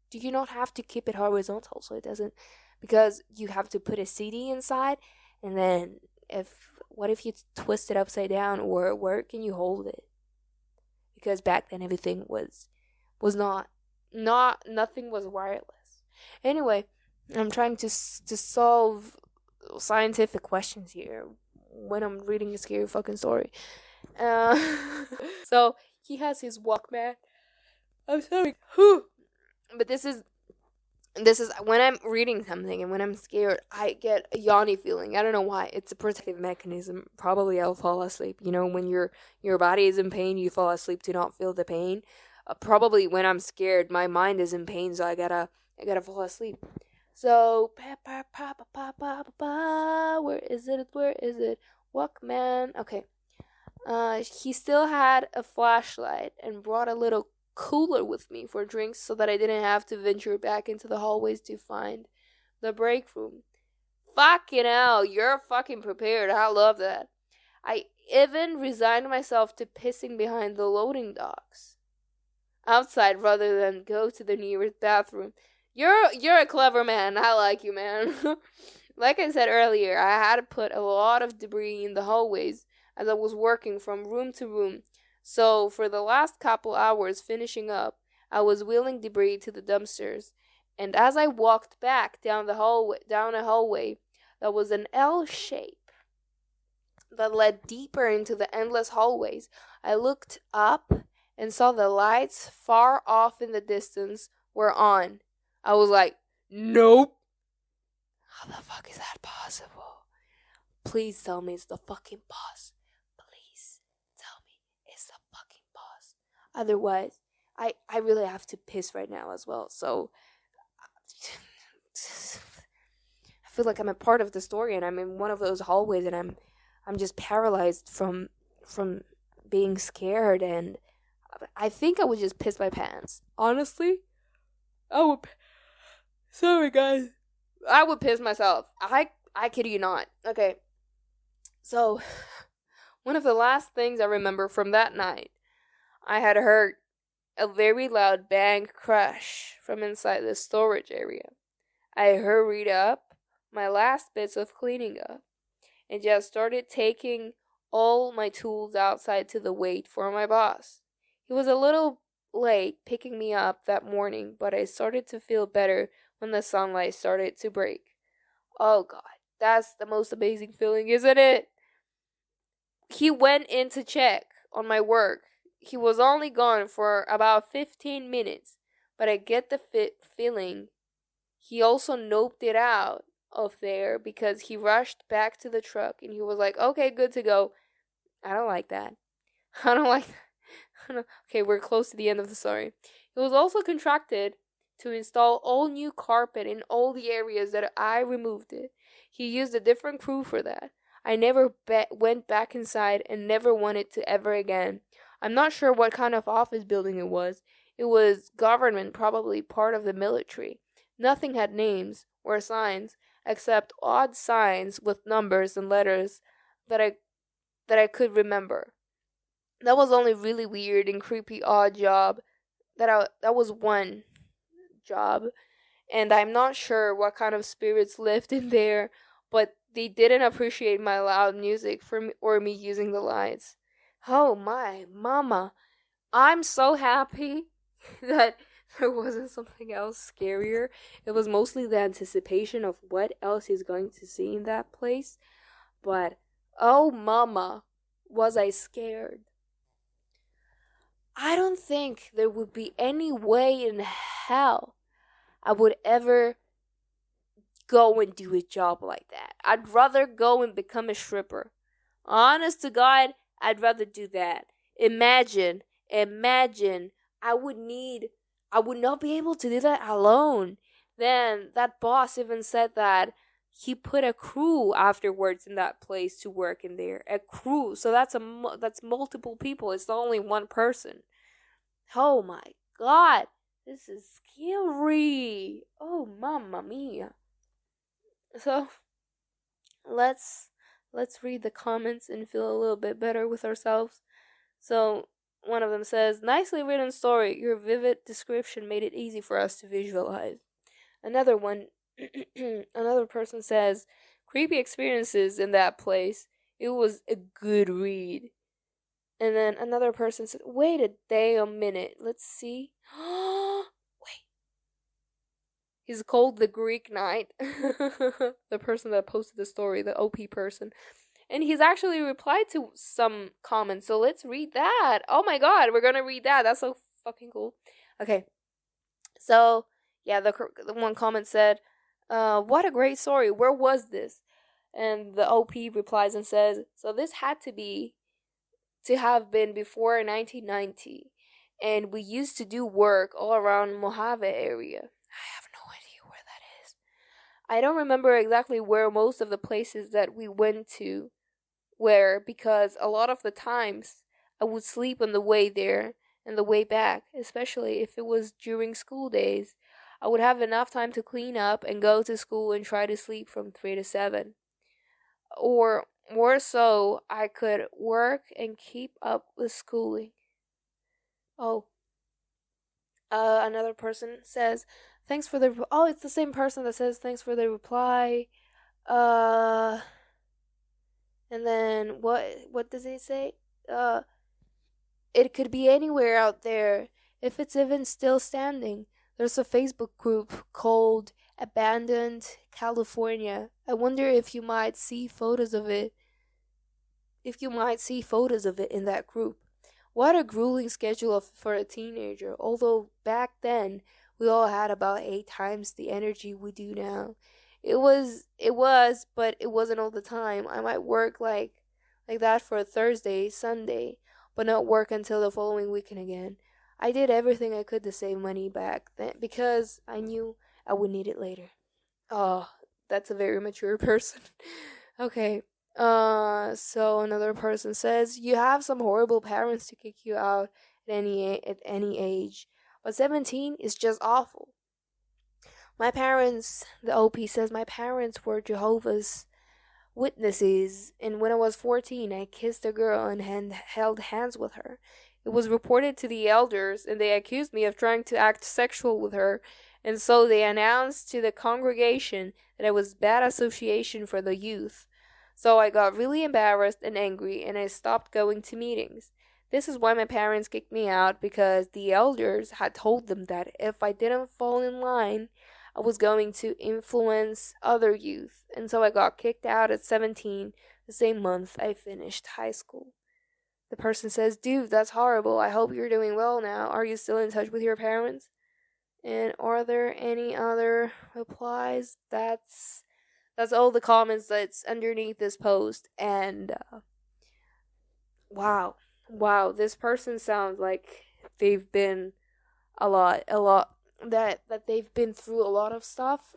Do you not have to keep it horizontal so it doesn't? Because you have to put a CD inside, and then what if you twist it upside down, or where can you hold it? Because back then everything was nothing was wireless. Anyway, I'm trying to solve scientific questions here when I'm reading a scary fucking story. So he has his Walkman. I'm sorry. But this is when I'm reading something and when I'm scared, I get a yawny feeling. I don't know why. It's a protective mechanism. Probably I'll fall asleep. You know, when your body is in pain, you fall asleep to not feel the pain. Probably when I'm scared, my mind is in pain, so I gotta fall asleep. So, where is it? Walkman. Okay. He still had a flashlight and brought a little cooler with me for drinks so that I didn't have to venture back into the hallways to find the break room. Fucking hell, you're fucking prepared. I love that. I even resigned myself to pissing behind the loading docks outside rather than go to the nearest bathroom. You're a clever man. I like you, man. Like I said earlier, I had to put a lot of debris in the hallways as I was working from room to room. So for the last couple hours finishing up, I was wheeling debris to the dumpsters. And as I walked back down a hallway that was an L shape that led deeper into the endless hallways, I looked up and saw the lights far off in the distance were on. I was like, nope. How the fuck is that possible? Please tell me it's the fucking boss. Please tell me it's the fucking boss. Otherwise, I really have to piss right now as well. So, I feel like I'm a part of the story and I'm in one of those hallways and I'm just paralyzed from being scared, and I think I would just piss my pants. Honestly, I would. Sorry, guys. I would piss myself. I kid you not. Okay. So, one of the last things I remember from that night, I had heard a very loud bang crash from inside the storage area. I hurried up my last bits of cleaning up and just started taking all my tools outside to the wait for my boss. He was a little late picking me up that morning, but I started to feel better when the sunlight started to break. Oh God, that's the most amazing feeling, isn't it? He went in to check on my work. He was only gone for about 15 minutes, but I get the feeling he also noped it out of there because he rushed back to the truck and he was like, okay, good to go. I don't like that. I don't like that. Okay, we're close to the end of the story. He was also contracted to install all new carpet in all the areas that I removed it. He used a different crew for that. I never went back inside and never wanted to ever again. I'm not sure what kind of office building it was. It was government, probably part of the military. Nothing had names or signs except odd signs with numbers and letters that I could remember. That was only really weird and creepy odd job. That was one job, and I'm not sure what kind of spirits lived in there, but they didn't appreciate my loud music or me using the lights. Oh my mama, I'm so happy that there wasn't something else scarier. It was mostly the anticipation of what else he's going to see in that place, but oh mama, was I scared. I don't think there would be any way in hell I would ever go and do a job like that. I'd rather go and become a stripper. Honest to God, I'd rather do that. Imagine, I would not be able to do that alone. Then that boss even said that he put a crew afterwards in that place to work in there. A crew. So that's that's multiple people. It's not only one person. Oh my god. This is scary. Oh, mamma mia. So let's read the comments and feel a little bit better with ourselves. So one of them says, "Nicely written story. Your vivid description made it easy for us to visualize." Another one, another person says, "Creepy experiences in that place. It was a good read." And then another person said, "Wait a damn minute. Let's see." Wait. He's called the Greek Knight. The person that posted the story, the OP person. And he's actually replied to some comments. So let's read that. Oh my god, we're gonna read that. That's so fucking cool. Okay. So, yeah, the one comment said, "What a great story. Where was this?" And the OP replies and says, "So this had to have been before 1990. And we used to do work all around Mojave area." I have no idea where that is. I don't remember exactly where most of the places that we went to were, because a lot of the times I would sleep on the way there and the way back, especially if it was during school days. I would have enough time to clean up and go to school and try to sleep from 3 to 7. Or more so, I could work and keep up with schooling. Oh. Another person says, "Thanks for the..." Oh, it's the same person that says, "Thanks for the reply." And then what does it say? It could be anywhere out there, if it's even still standing. There's a Facebook group called Abandoned California. I wonder if you might see photos of it. If you might see photos of it in that group. What a grueling schedule for a teenager. Although back then we all had about 8 times the energy we do now. It was, but it wasn't all the time. I might work like that for a Thursday, Sunday, but not work until the following weekend again. I did everything I could to save money back then because I knew I would need it later. Oh, that's a very mature person. Okay. So another person says, "You have some horrible parents to kick you out at any age, but 17 is just awful." My parents, the OP says, "My parents were Jehovah's Witnesses, and when I was 14, I kissed a girl and held hands with her. It was reported to the elders, and they accused me of trying to act sexual with her, and so they announced to the congregation that I was bad association for the youth. So I got really embarrassed and angry, and I stopped going to meetings. This is why my parents kicked me out, because the elders had told them that if I didn't fall in line, I was going to influence other youth, and so I got kicked out at 17, the same month I finished high school." The person says, "Dude, that's horrible. I hope you're doing well now. Are you still in touch with your parents? And are there any other replies?" That's all the comments that's underneath this post. And wow, this person sounds like they've been a lot that they've been through a lot of stuff.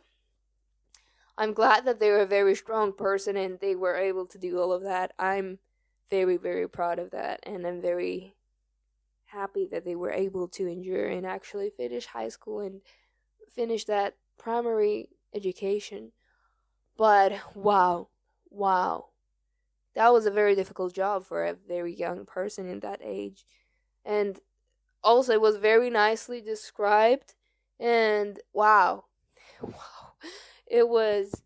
I'm glad that they're a very strong person and they were able to do all of that. I'm very, very proud of that, and I'm very happy that they were able to endure and actually finish high school and finish that primary education. But wow, that was a very difficult job for a very young person in that age. And also, it was very nicely described. And wow, it was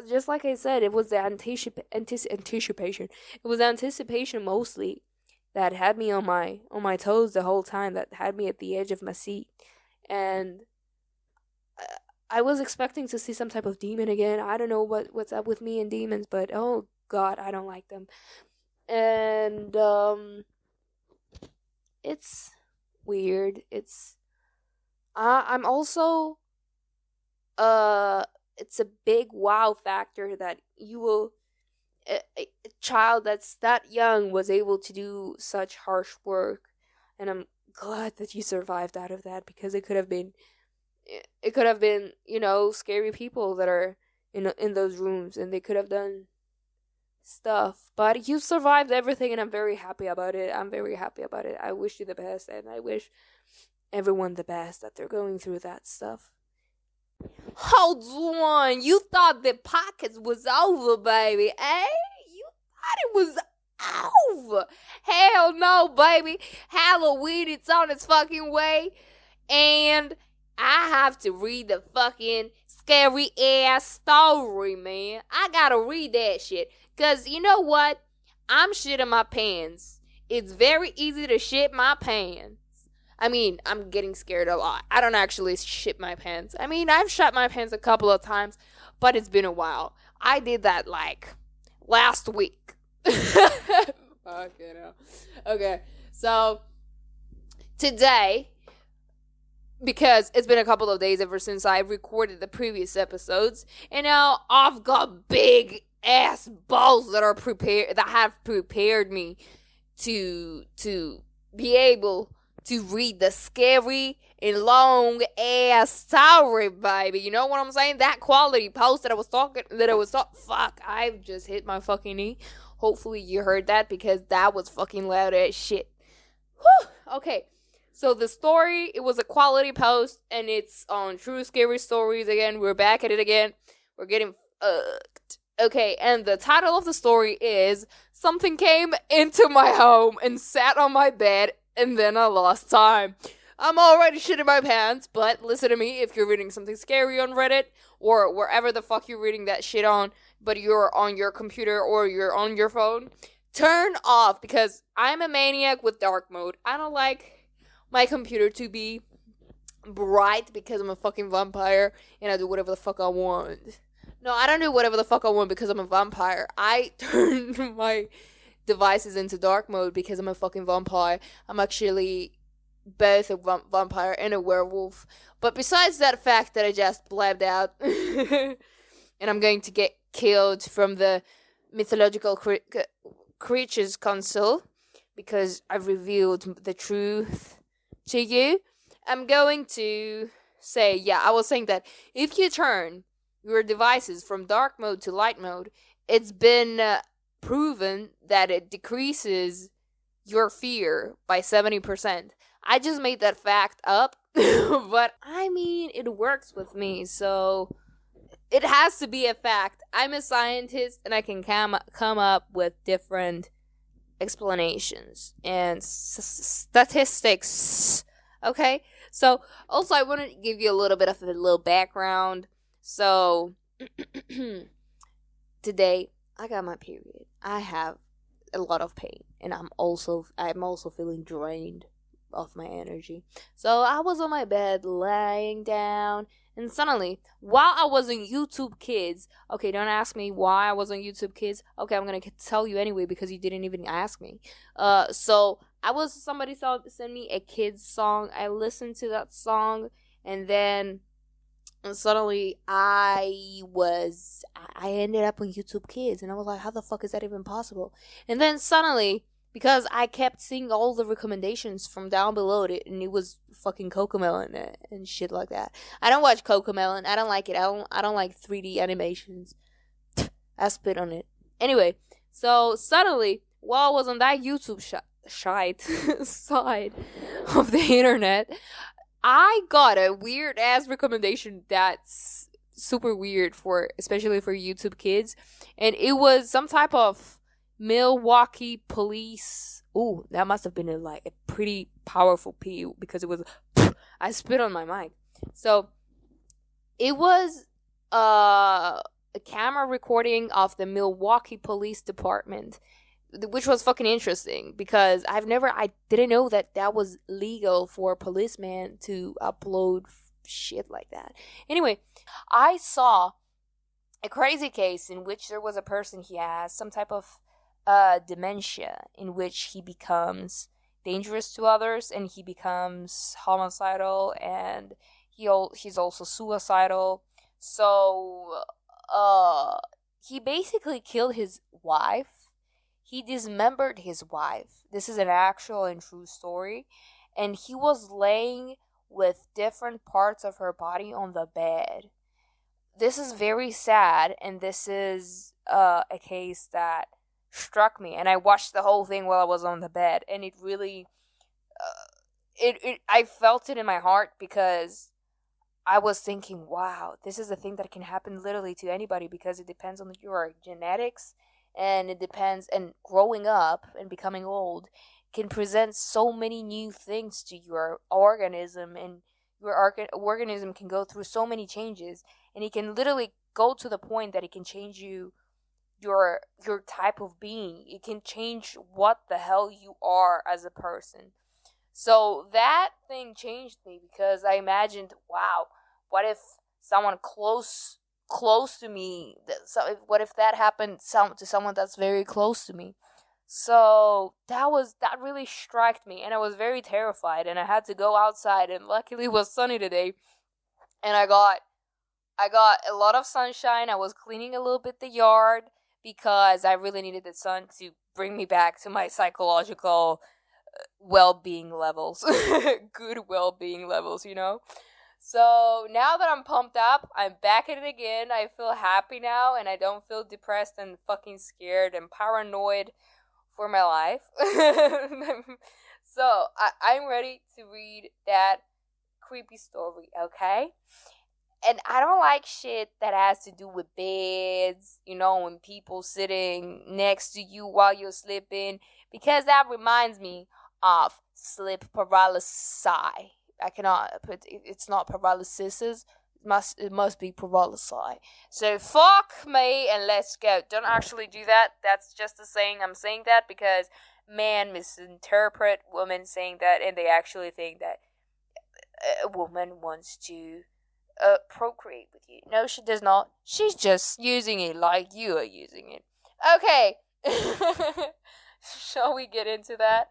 just like I said, it was the anticipation. It was anticipation mostly that had me on my toes the whole time, that had me at the edge of my seat. And I was expecting to see some type of demon again. I don't know what's up with me and demons, but oh god, I don't like them. And it's weird. I'm also it's a big wow factor that you will a child that's that young was able to do such harsh work, and I'm glad that you survived out of that, because it could have been scary people that are in those rooms, and they could have done stuff. But you survived everything, and I'm very happy about it. I wish you the best, and I wish everyone the best that they're going through that stuff. Hold on, you thought the podcast was over, baby, eh? You thought it was over? Hell no, baby. Halloween, it's on its fucking way, and I have to read the fucking scary ass story, man. I gotta read that shit, cause you know what? I'm shitting my pants. It's very easy to shit my pants. I mean, I'm getting scared a lot. I don't actually shit my pants. I mean, I've shit my pants a couple of times, but it's been a while. I did that, like, last week. Okay, so, today, because it's been a couple of days ever since I recorded the previous episodes, and now I've got big ass balls that have prepared me to be able to read the scary and long ass story, baby. You know what I'm saying? That quality post that I was talking. Fuck, I've just hit my fucking knee. Hopefully you heard that, because that was fucking loud as shit. Whew. Okay, so the story, it was a quality post, and it's on True Scary Stories again. We're back at it again. We're getting fucked. Okay, and the title of the story is Something Came Into My Home and Sat on My Bed, and Then I Lost Time. I'm already shitting my pants, but listen to me, if you're reading something scary on Reddit, or wherever the fuck you're reading that shit on, but you're on your computer or you're on your phone, turn off, because I'm a maniac with dark mode. I don't like my computer to be bright, because I'm a fucking vampire, and I do whatever the fuck I want. No, I don't do whatever the fuck I want because I'm a vampire. I turn my devices into dark mode because I'm a fucking vampire. I'm actually both a vampire and a werewolf. But besides that fact that I just blabbed out, and I'm going to get killed from the mythological creatures council because I've revealed the truth to you, I'm going to say, I was saying that if you turn your devices from dark mode to light mode, it's been proven that it decreases your fear by 70%. I just made that fact up, but I mean, it works with me, so it has to be a fact. I'm a scientist, and I can come up with different explanations and statistics. Okay? So, also, I want to give you a little bit of a little background. So, today, I got my period. I have a lot of pain, and I'm also feeling drained of my energy. So I was on my bed lying down, and suddenly, while I was on YouTube Kids, okay, don't ask me why I was on YouTube Kids. Okay, I'm gonna tell you anyway because you didn't even ask me. So somebody sent me a kids song. I listened to that song, and then suddenly I ended up on YouTube Kids, and I was like, how the fuck is that even possible? And then suddenly, because I kept seeing all the recommendations from down below it, and it was fucking Cocomelon and shit like that. I don't watch Cocomelon. I don't like it. I don't like 3D animations. I spit on it. Anyway, so suddenly, while I was on that YouTube side of the internet, I got a weird ass recommendation that's super weird especially for YouTube Kids, and it was some type of Milwaukee police. Ooh, that must have been a pretty powerful pee, because it was I spit on my mic. So it was a camera recording of the Milwaukee Police Department, which was fucking interesting because I didn't know that was legal for a policeman to upload shit like that. Anyway, I saw a crazy case in which there was a person, he has some type of dementia, in which he becomes dangerous to others, and he becomes homicidal, and he's also suicidal. So he basically killed his wife. He dismembered his wife. This is an actual and true story. And he was laying with different parts of her body on the bed. this is very sad, and this is a case that struck me, and I watched the whole thing while I was on the bed, and it really, I felt it in my heart, because I was thinking, wow, this is a thing that can happen literally to anybody, because it depends on your genetics, and it depends, and growing up and becoming old can present so many new things to your organism, and your organism can go through so many changes, and it can literally go to the point that it can change your type of being. It can change what the hell you are as a person. So that thing changed me, because I imagined, wow, what if someone close to me, what if that happened to someone that's very close to me? So that really struck me, and I was very terrified, and I had to go outside, and luckily it was sunny today, and I got a lot of sunshine. I was cleaning a little bit the yard, because I really needed the sun to bring me back to my psychological well-being levels. Good well-being levels, So now that I'm pumped up, I'm back at it again. I feel happy now, and I don't feel depressed and fucking scared and paranoid for my life. So I'm ready to read that creepy story, okay? And I don't like shit that has to do with beds, and people sitting next to you while you're sleeping, because that reminds me of sleep paralysis. I cannot put it's not paralysis. It must be paralysis. So fuck me and let's go. Don't actually do that. That's just a saying. I'm saying that because men misinterpret women saying that, and they actually think that a woman wants to procreate with you. No, she does not. She's just using it like you are using it. Okay. Shall we get into that?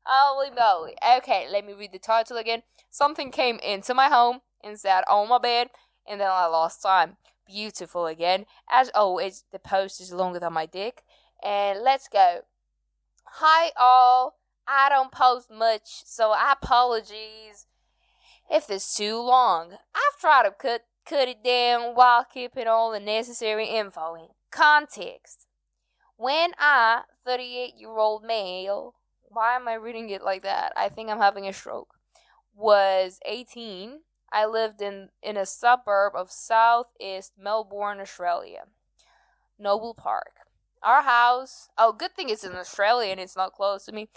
Holy moly. Okay, let me read the title again. Something came into my home and sat on my bed, and then I lost time. Beautiful again. As always, the post is longer than my dick. And let's go. Hi all. I don't post much, so I apologize if it's too long. I've tried to cut it down while keeping all the necessary info in. Context. When I, 38-year-old male, why am I reading it like that? I think I'm having a stroke. Was 18, I lived in a suburb of southeast Melbourne, Australia. Noble Park. Our house, good thing it's in Australia and it's not close to me.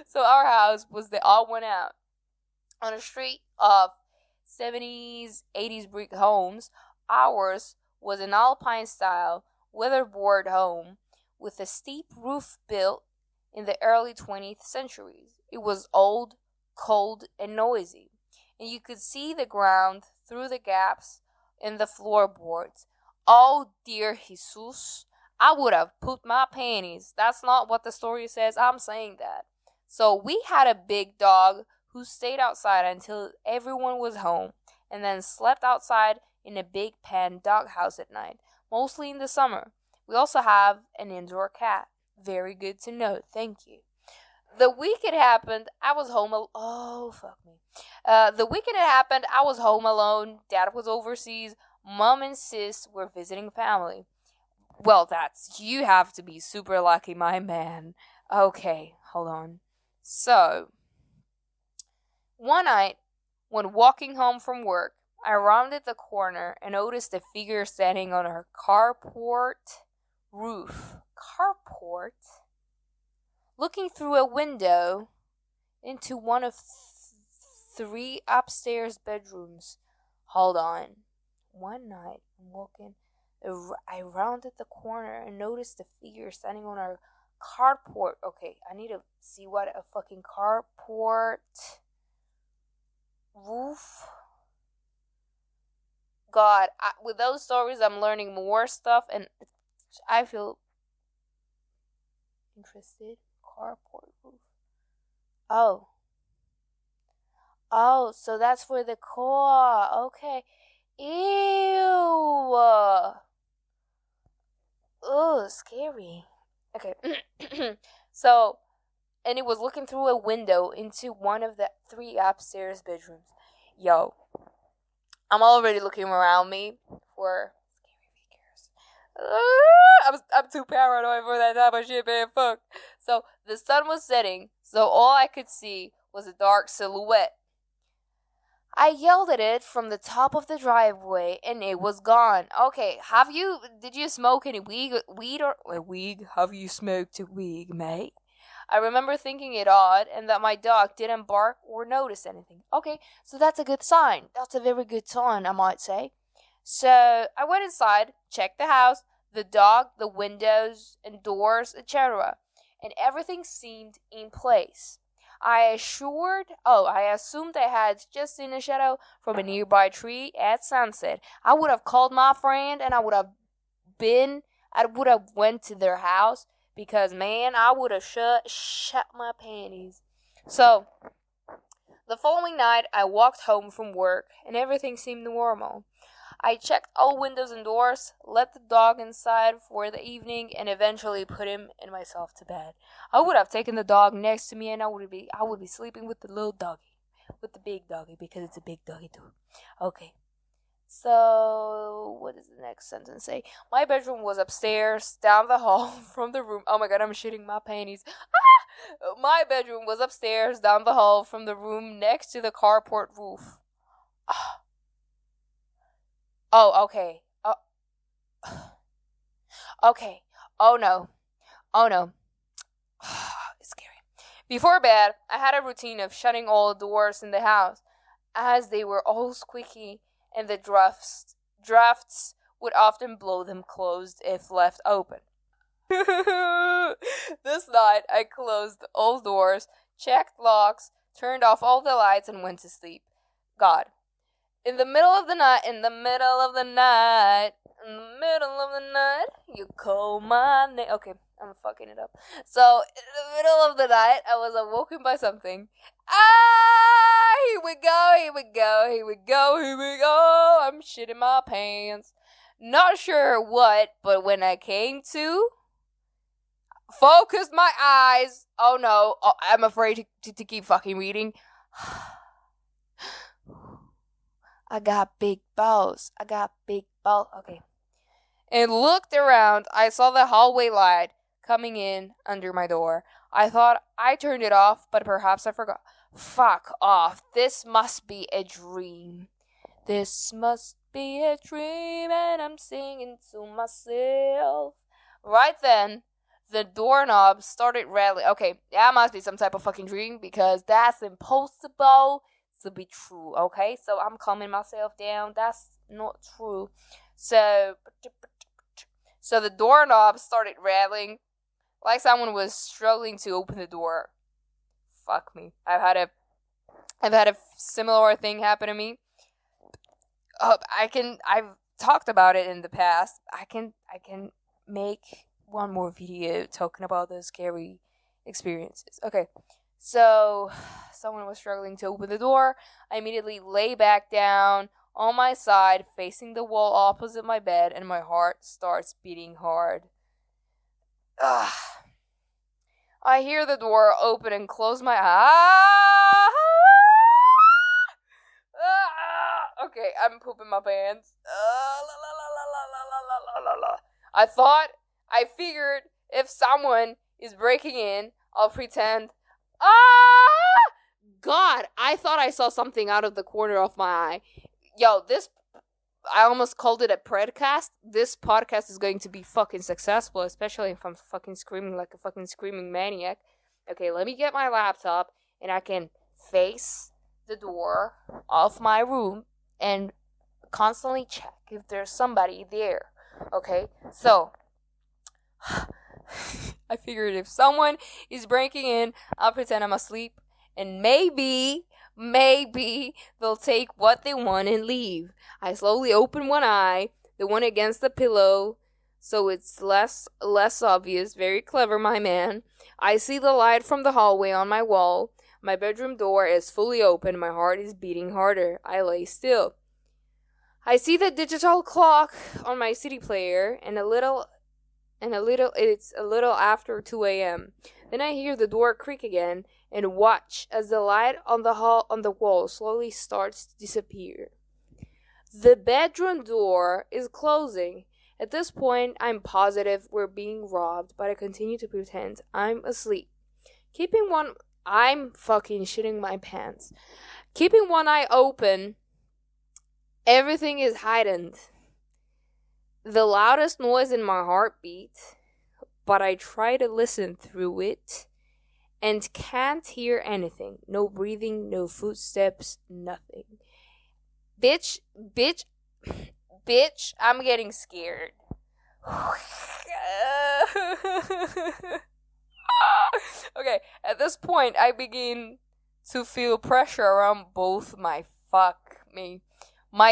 So our house was the odd one out. On a street of 70s, 80s brick homes, ours was an alpine-style, weatherboard home with a steep roof built in the early 20th century. It was old, cold, and noisy, and you could see the ground through the gaps in the floorboards. Oh, dear Jesus, I would have pooped my panties. That's not what the story says. I'm saying that. So we had a big dog who stayed outside until everyone was home, and then slept outside in a big pen doghouse at night, mostly in the summer. We also have an indoor cat. Very good to know. Thank you. The week it happened, I was home the week it happened, I was home alone. Dad was overseas. Mom and sis were visiting family. Well, you have to be super lucky, my man. Okay, hold on. So, one night, when walking home from work, I rounded the corner and noticed a figure standing on her carport roof. Carport? Looking through a window into one of 3 upstairs bedrooms. Hold on. One night, I'm walking. I rounded the corner and noticed a figure standing on her carport. Okay, I need to see what a fucking carport roof. God, with those stories, I'm learning more stuff, and I feel interested. Carport roof. Oh, so that's for the car. Okay. Ew. Ugh, scary. Okay. So, and it was looking through a window into one of the 3 upstairs bedrooms. Yo, I'm already looking around me for scary figures. I'm too paranoid for that type of shit, man. Fuck. So the sun was setting, so all I could see was a dark silhouette. I yelled at it from the top of the driveway, and it was gone. Okay, did you smoke any weed or weed? Have you smoked a weed, mate? I remember thinking it odd, and that my dog didn't bark or notice anything. Okay, so that's a good sign. That's a very good sign, I might say. So I went inside, checked the house, the dog, the windows and doors, etc., and everything seemed in place. I assumed I had just seen a shadow from a nearby tree at sunset. I would have called my friend and I would have went to their house because, man, I would have shut my panties. So, the following night, I walked home from work and everything seemed normal. I checked all windows and doors, let the dog inside for the evening, and eventually put him and myself to bed. I would have taken the dog next to me, and I would be sleeping with the little doggy, with the big doggy, because it's a big doggy too. Okay. So, what does the next sentence say? My bedroom was upstairs, down the hall from the room. Oh my god, I'm shitting my panties. My bedroom was upstairs, down the hall from the room next to the carport roof. Oh, okay. Okay. Oh no. It's scary. Before bed, I had a routine of shutting all the doors in the house, as they were all squeaky, and the drafts would often blow them closed if left open. This night, I closed all doors, checked locks, turned off all the lights, and went to sleep. God. In the middle of the night, you call my name. Okay, I'm fucking it up. So, in the middle of the night, I was awoken by something. Here we go. I'm shitting my pants. Not sure what, but when I came to, focused my eyes. Oh no, I'm afraid to keep fucking reading. I got big balls. Okay. And looked around. I saw the hallway light coming in under my door. I thought I turned it off, but perhaps I forgot. Fuck off. This must be a dream. And I'm singing to myself. Right then, the doorknob started rattling. Okay, that must be some type of fucking dream, because that's impossible to be true, okay? So I'm calming myself down. That's not true. So the doorknob started rattling like someone was struggling to open the door. Fuck me. I've had a similar thing happen to me. I've talked about it in the past. I can make one more video talking about those scary experiences. Okay. So, someone was struggling to open the door. I immediately lay back down on my side, facing the wall opposite my bed, and my heart starts beating hard. I hear the door open and close my eyes. Okay, I'm pooping my pants. I figured if someone is breaking in, I'll pretend. God, I thought I saw something out of the corner of my eye. Yo, I almost called it a podcast. This podcast is going to be fucking successful, especially if I'm fucking screaming like a fucking screaming maniac. Okay, let me get my laptop, and I can face the door of my room and constantly check if there's somebody there. Okay, so I figured if someone is breaking in, I'll pretend I'm asleep, and maybe they'll take what they want and leave. I slowly open one eye, the one against the pillow, so it's less obvious. Very clever, my man. I see the light from the hallway on my wall. My bedroom door is fully open. My heart is beating harder. I lay still. I see the digital clock on my CD player, and it's a little after 2 a.m. Then I hear the door creak again and watch as the light on the wall slowly starts to disappear. The bedroom door is closing. At this point, I'm positive we're being robbed, but I continue to pretend I'm asleep. I'm fucking shitting my pants. Keeping one eye open, everything is heightened. The loudest noise in my heartbeat, but I try to listen through it and can't hear anything. No breathing, no footsteps, nothing. Bitch, I'm getting scared. Okay, at this point, I begin to feel pressure around both my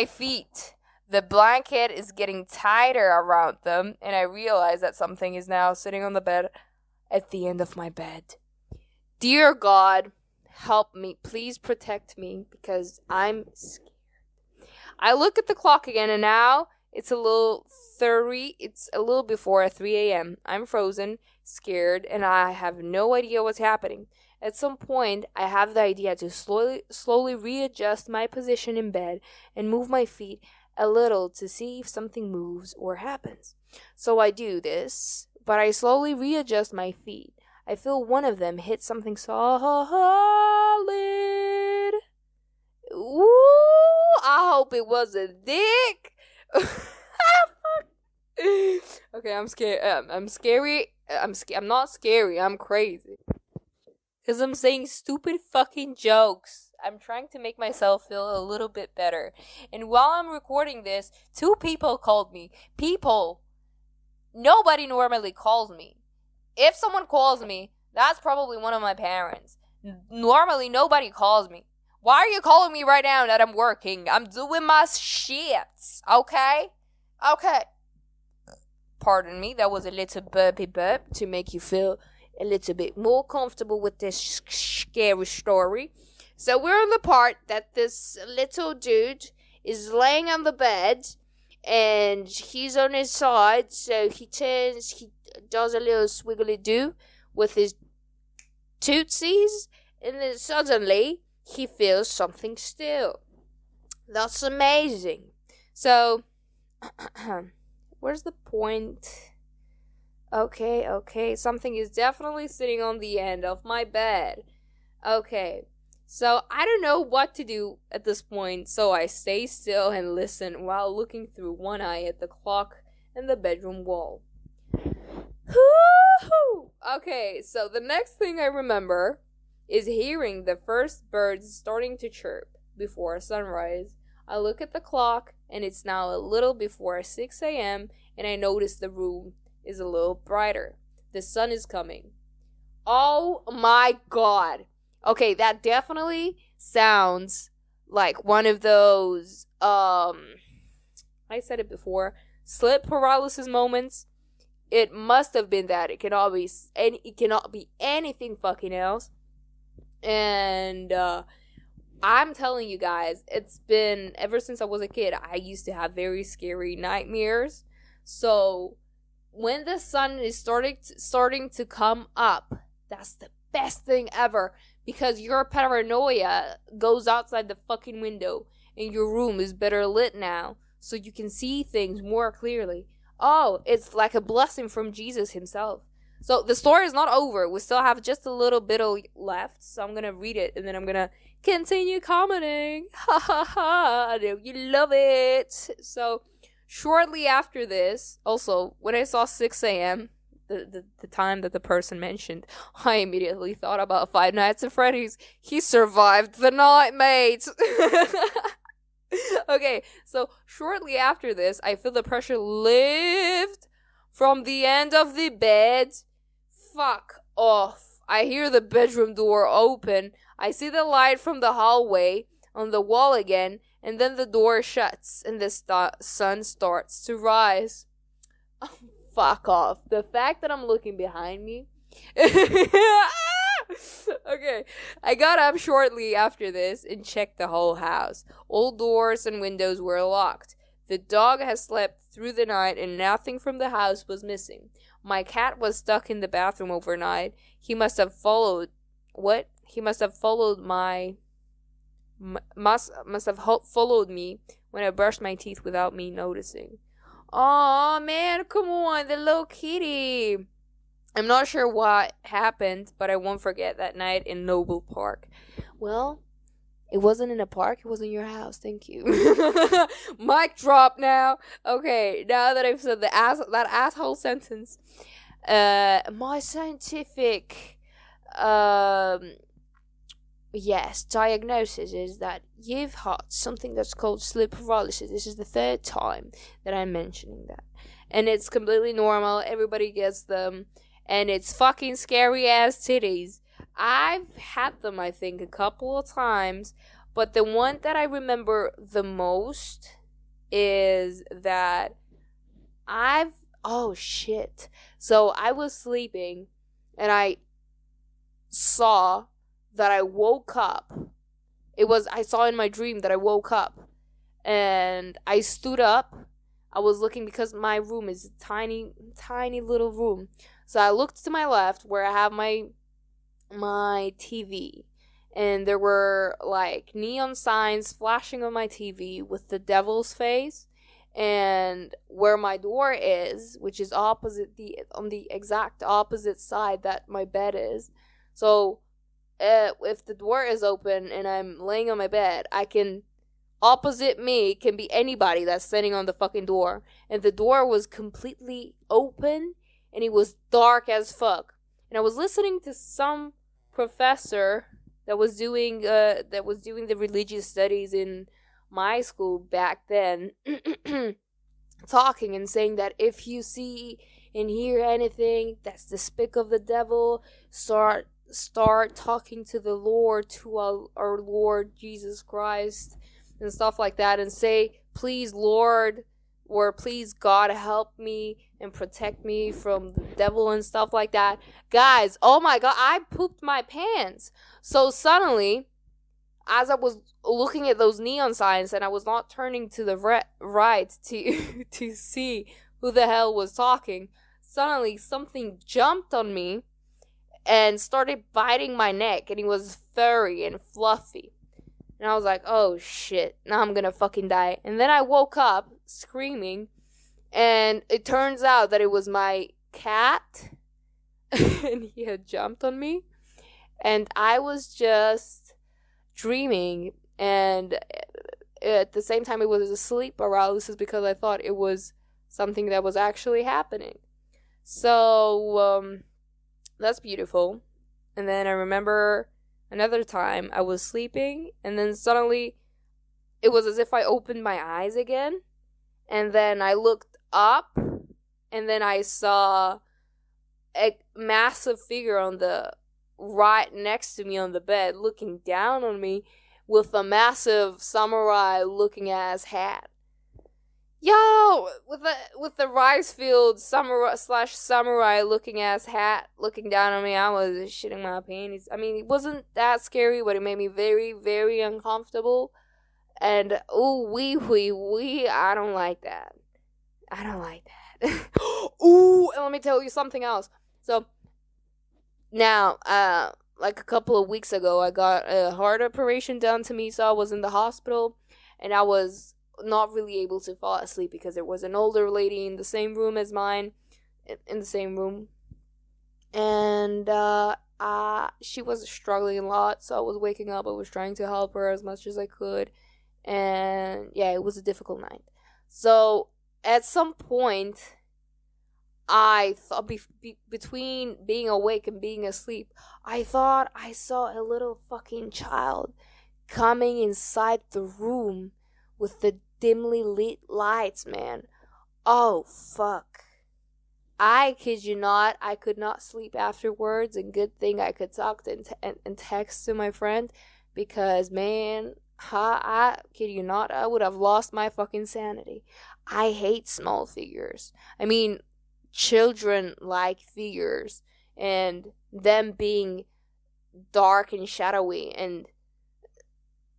feet. The blanket is getting tighter around them, and I realize that something is now sitting on the bed at the end of my bed. Dear God, help me. Please protect me, because I'm scared. I look at the clock again, and now it's a little before 3 a.m. I'm frozen, scared, and I have no idea what's happening. At some point, I have the idea to slowly readjust my position in bed and move my feet a little to see if something moves or happens. So I do this, but I slowly readjust my feet. I feel one of them hit something solid. Ooh, I hope it was a dick. Okay, I'm scared. I'm scary. I'm not scary. I'm crazy. Because I'm saying stupid fucking jokes. I'm trying to make myself feel a little bit better. And while I'm recording this, 2 people called me. People. Nobody normally calls me. If someone calls me, that's probably one of my parents. Normally, nobody calls me. Why are you calling me right now that I'm working? I'm doing my shit. Okay? Okay. Pardon me, that was a little burpy burp to make you feel a little bit more comfortable with this scary story. So we're on the part that this little dude is laying on the bed and he's on his side, so he does a little swiggly do with his tootsies, and then suddenly he feels something still. That's amazing. So, where's the point? Okay, something is definitely sitting on the end of my bed. Okay, so I don't know what to do at this point, so I stay still and listen while looking through one eye at the clock and the bedroom wall. Okay, so the next thing I remember is hearing the first birds starting to chirp before sunrise. I look at the clock, and it's now a little before 6 a.m., and I notice the room is a little brighter. The sun is coming. Oh my God. Okay, that definitely sounds like one of those, I said it before, sleep paralysis moments. It must have been that. It cannot be anything fucking else. And, I'm telling you guys, it's been, ever since I was a kid, I used to have very scary nightmares. So, when the sun is starting to come up, that's the best thing ever. Because your paranoia goes outside the fucking window, and your room is better lit now, so you can see things more clearly. Oh, it's like a blessing from Jesus himself. So, the story is not over. We still have just a little bit left, so I'm gonna read it, and then I'm gonna continue commenting. Ha ha ha. I know you love it. So, shortly after this, also, when I saw 6 a.m., the time that the person mentioned, I immediately thought about Five Nights at Freddy's. He survived the night, mate. Okay, so shortly after this, I feel the pressure lift from the end of the bed. Fuck off. I hear the bedroom door open. I see the light from the hallway on the wall again, and then the door shuts, and the sun starts to rise. Oh, fuck off. The fact that I'm looking behind me. Okay, I got up shortly after this and checked the whole house. All doors and windows were locked. The dog had slept through the night, and nothing from the house was missing. My cat was stuck in the bathroom overnight. He must have followed... He must have followed followed me when I brushed my teeth without me noticing. Oh man, come on, the little kitty. I'm not sure what happened, but I won't forget that night in Noble Park. Well, it wasn't in a park, it was in your house. Thank you. Mic drop now. Okay, now that I've said that asshole sentence, my scientific diagnosis is that you've had something that's called sleep paralysis. This is the third time that I'm mentioning that, and it's completely normal. Everybody gets them, and it's fucking scary ass titties. I've had them, I think, a couple of times, but the one that I remember the most is that oh shit. So I was sleeping, and I saw that I woke up. I saw in my dream that I woke up, and I stood up. I was looking, because my room is a tiny, tiny little room. So I looked to my left where I have my TV, and there were like neon signs flashing on my TV with the devil's face, and where my door is, which is on the exact opposite side that my bed is. So if the door is open and I'm laying on my bed, opposite me can be anybody that's standing on the fucking door. And the door was completely open, and it was dark as fuck. And I was listening to some professor that was doing the religious studies in my school back then, talking and saying that if you see and hear anything that's the speak of the devil, start talking to the Lord, to our Lord Jesus Christ, and stuff like that, and say, please Lord, or please God, help me and protect me from the devil and stuff like that. Guys, oh my god, I pooped my pants. So suddenly, as I was looking at those neon signs, and I was not turning to the right to see who the hell was talking, suddenly something jumped on me and started biting my neck, and it was furry and fluffy. And I was like, oh shit, now I'm gonna fucking die. And then I woke up screaming, and it turns out that it was my cat, and he had jumped on me, and I was just dreaming, and at the same time it was a sleep paralysis, because I thought it was something that was actually happening. So that's beautiful. And then I remember another time I was sleeping, and then suddenly it was as if I opened my eyes again, and then I looked up, and then I saw a massive figure on the right next to me on the bed, looking down on me with a massive samurai looking ass hat. Yo, with the rice field samurai looking ass hat looking down on me, I was shitting my panties. I mean, it wasn't that scary, but it made me very, very uncomfortable. And I don't like that. I don't like that. Ooh, and let me tell you something else. So now, like a couple of weeks ago, I got a heart operation done to me, so I was in the hospital, and I was not really able to fall asleep because there was an older lady in the same room as mine, in the same room, and she was struggling a lot, so I was waking up. I was trying to help her as much as I could, and yeah, it was a difficult night. So at some point, I thought between being awake and being asleep, I thought I saw a little fucking child coming inside the room with the dimly lit lights, man. Oh, fuck. I kid you not, I could not sleep afterwards, and good thing I could talk and text to my friend, because, man, I kid you not, I would have lost my fucking sanity. I hate small figures. I mean, children-like figures, and them being dark and shadowy, and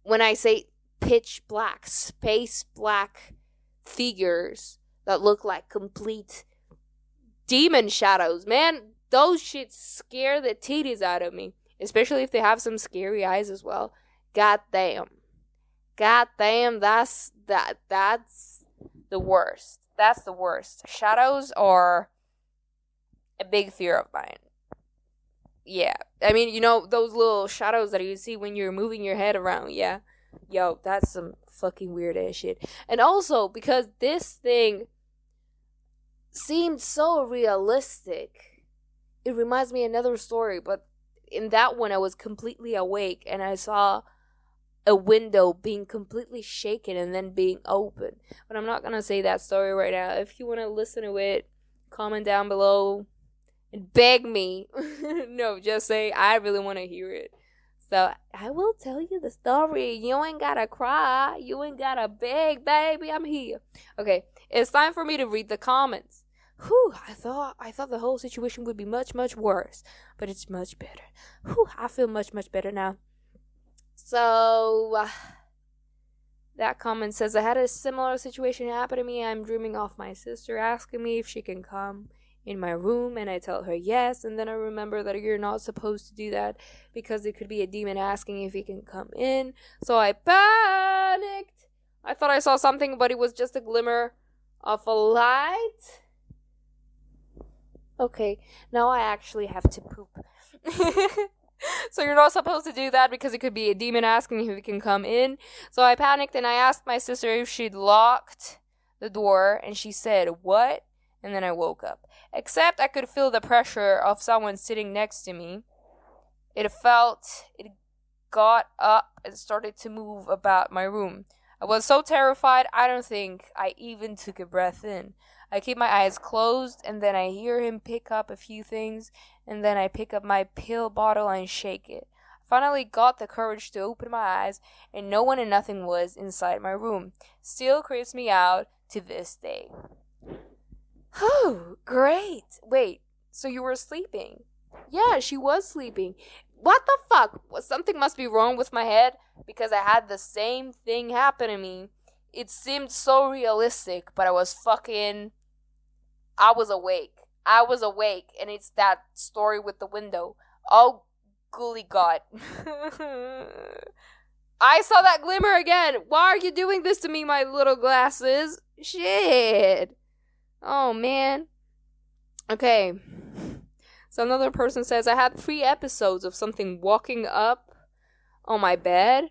when I say pitch black, space black figures that look like complete demon shadows, man, those shit scare the titties out of me, especially if they have some scary eyes as well. God damn. God damn, that's the worst. That's the worst. Shadows are a big fear of mine. Yeah. I mean, you know, those little shadows that you see when you're moving your head around, yeah. Yo, that's some fucking weird ass shit. And also, because this thing seemed so realistic, it reminds me of another story, but in that one I was completely awake and I saw a window being completely shaken and then being open. But I'm not gonna say that story right now. If you want to listen to it, comment down below and beg me. No, just say I really want to hear it. So I will tell you the story. You ain't gotta cry. You ain't gotta beg, baby. I'm here. Okay, it's time for me to read the comments. Whew, I thought the whole situation would be much, much worse, but it's much better. Whew, I feel much, much better now. So, that comment says, I had a similar situation happen to me. I'm dreaming of my sister asking me if she can come in my room, and I tell her yes, and then I remember that you're not supposed to do that because it could be a demon asking if he can come in. So I panicked. I thought I saw something, but it was just a glimmer of a light. Okay, now I actually have to poop. So you're not supposed to do that because it could be a demon asking if he can come in. So I panicked and I asked my sister if she'd locked the door, and she said, what? And then I woke up. Except I could feel the pressure of someone sitting next to me. It got up and started to move about my room. I was so terrified, I don't think I even took a breath in. I keep my eyes closed, and then I hear him pick up a few things, and then I pick up my pill bottle and shake it. I finally got the courage to open my eyes, and no one and nothing was inside my room. Still creeps me out to this day. Oh, great. Wait, so you were sleeping? Yeah, she was sleeping. What the fuck? Something must be wrong with my head because I had the same thing happen to me. It seemed so realistic, but I was awake. I was awake, and it's that story with the window. Oh, golly God. I saw that glimmer again. Why are you doing this to me, my little glasses? Shit. Oh, man. Okay. So another person says, I had 3 episodes of something walking up on my bed,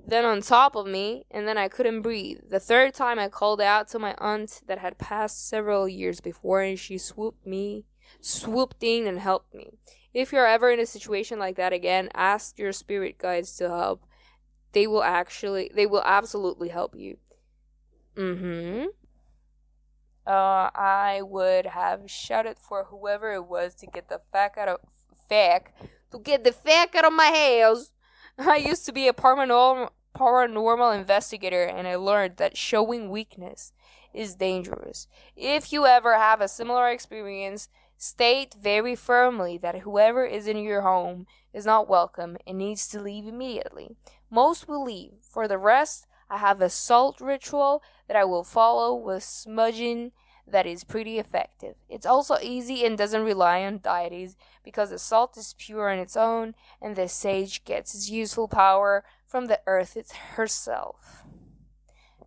then on top of me, and then I couldn't breathe. The 3rd time I called out to my aunt that had passed several years before, and she swooped in and helped me. If you're ever in a situation like that again, ask your spirit guides to help. They will absolutely help you. I would have shouted for whoever it was to get the fuck out of my house. I used to be a paranormal investigator, and I learned that showing weakness is dangerous. If you ever have a similar experience, state very firmly that whoever is in your home is not welcome and needs to leave immediately. Most will leave. For the rest, I have a salt ritual that I will follow with smudging that is pretty effective. It's also easy and doesn't rely on deities because the salt is pure on its own, and the sage gets its useful power from the earth herself.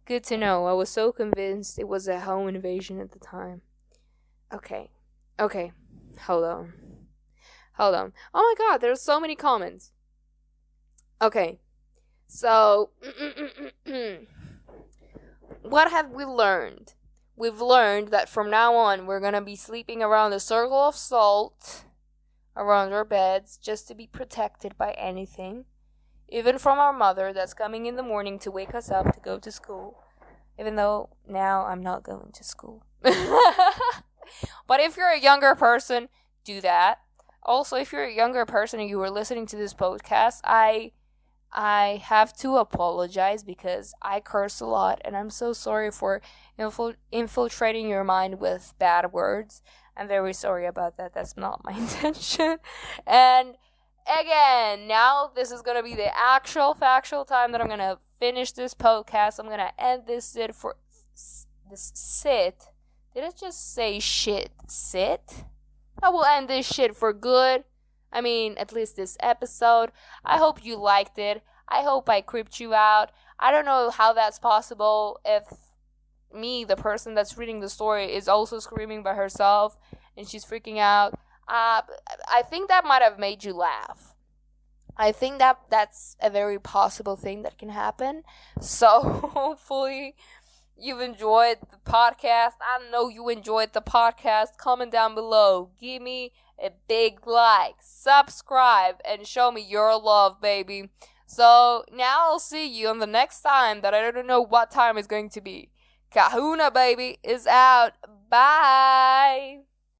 Good to know. I was so convinced it was a home invasion at the time. Okay. Hold on. Oh my God, there's so many comments. Okay. So, what have we learned? We've learned that from now on, we're going to be sleeping around a circle of salt around our beds just to be protected by anything. Even from our mother that's coming in the morning to wake us up to go to school. Even though now I'm not going to school. But if you're a younger person, do that. Also, if you're a younger person and you were listening to this podcast, I have to apologize because I curse a lot, and I'm so sorry for infiltrating your mind with bad words. I'm very sorry about that. That's not my intention. And again, now this is going to be the actual factual time that I'm going to finish this podcast. I'm going to end this sit. Did I just say shit? Sit? I will end this shit for good. I mean, at least this episode. I hope you liked it. I hope I creeped you out. I don't know how that's possible if me, the person that's reading the story, is also screaming by herself and she's freaking out. I think that might have made you laugh. I think that's a very possible thing that can happen. So hopefully you've enjoyed the podcast. I know you enjoyed the podcast. Comment down below. Give me a big like. Subscribe and show me your love, baby. So now I'll see you on the next time that I don't know what time it's going to be. Kahuna, baby, is out. Bye.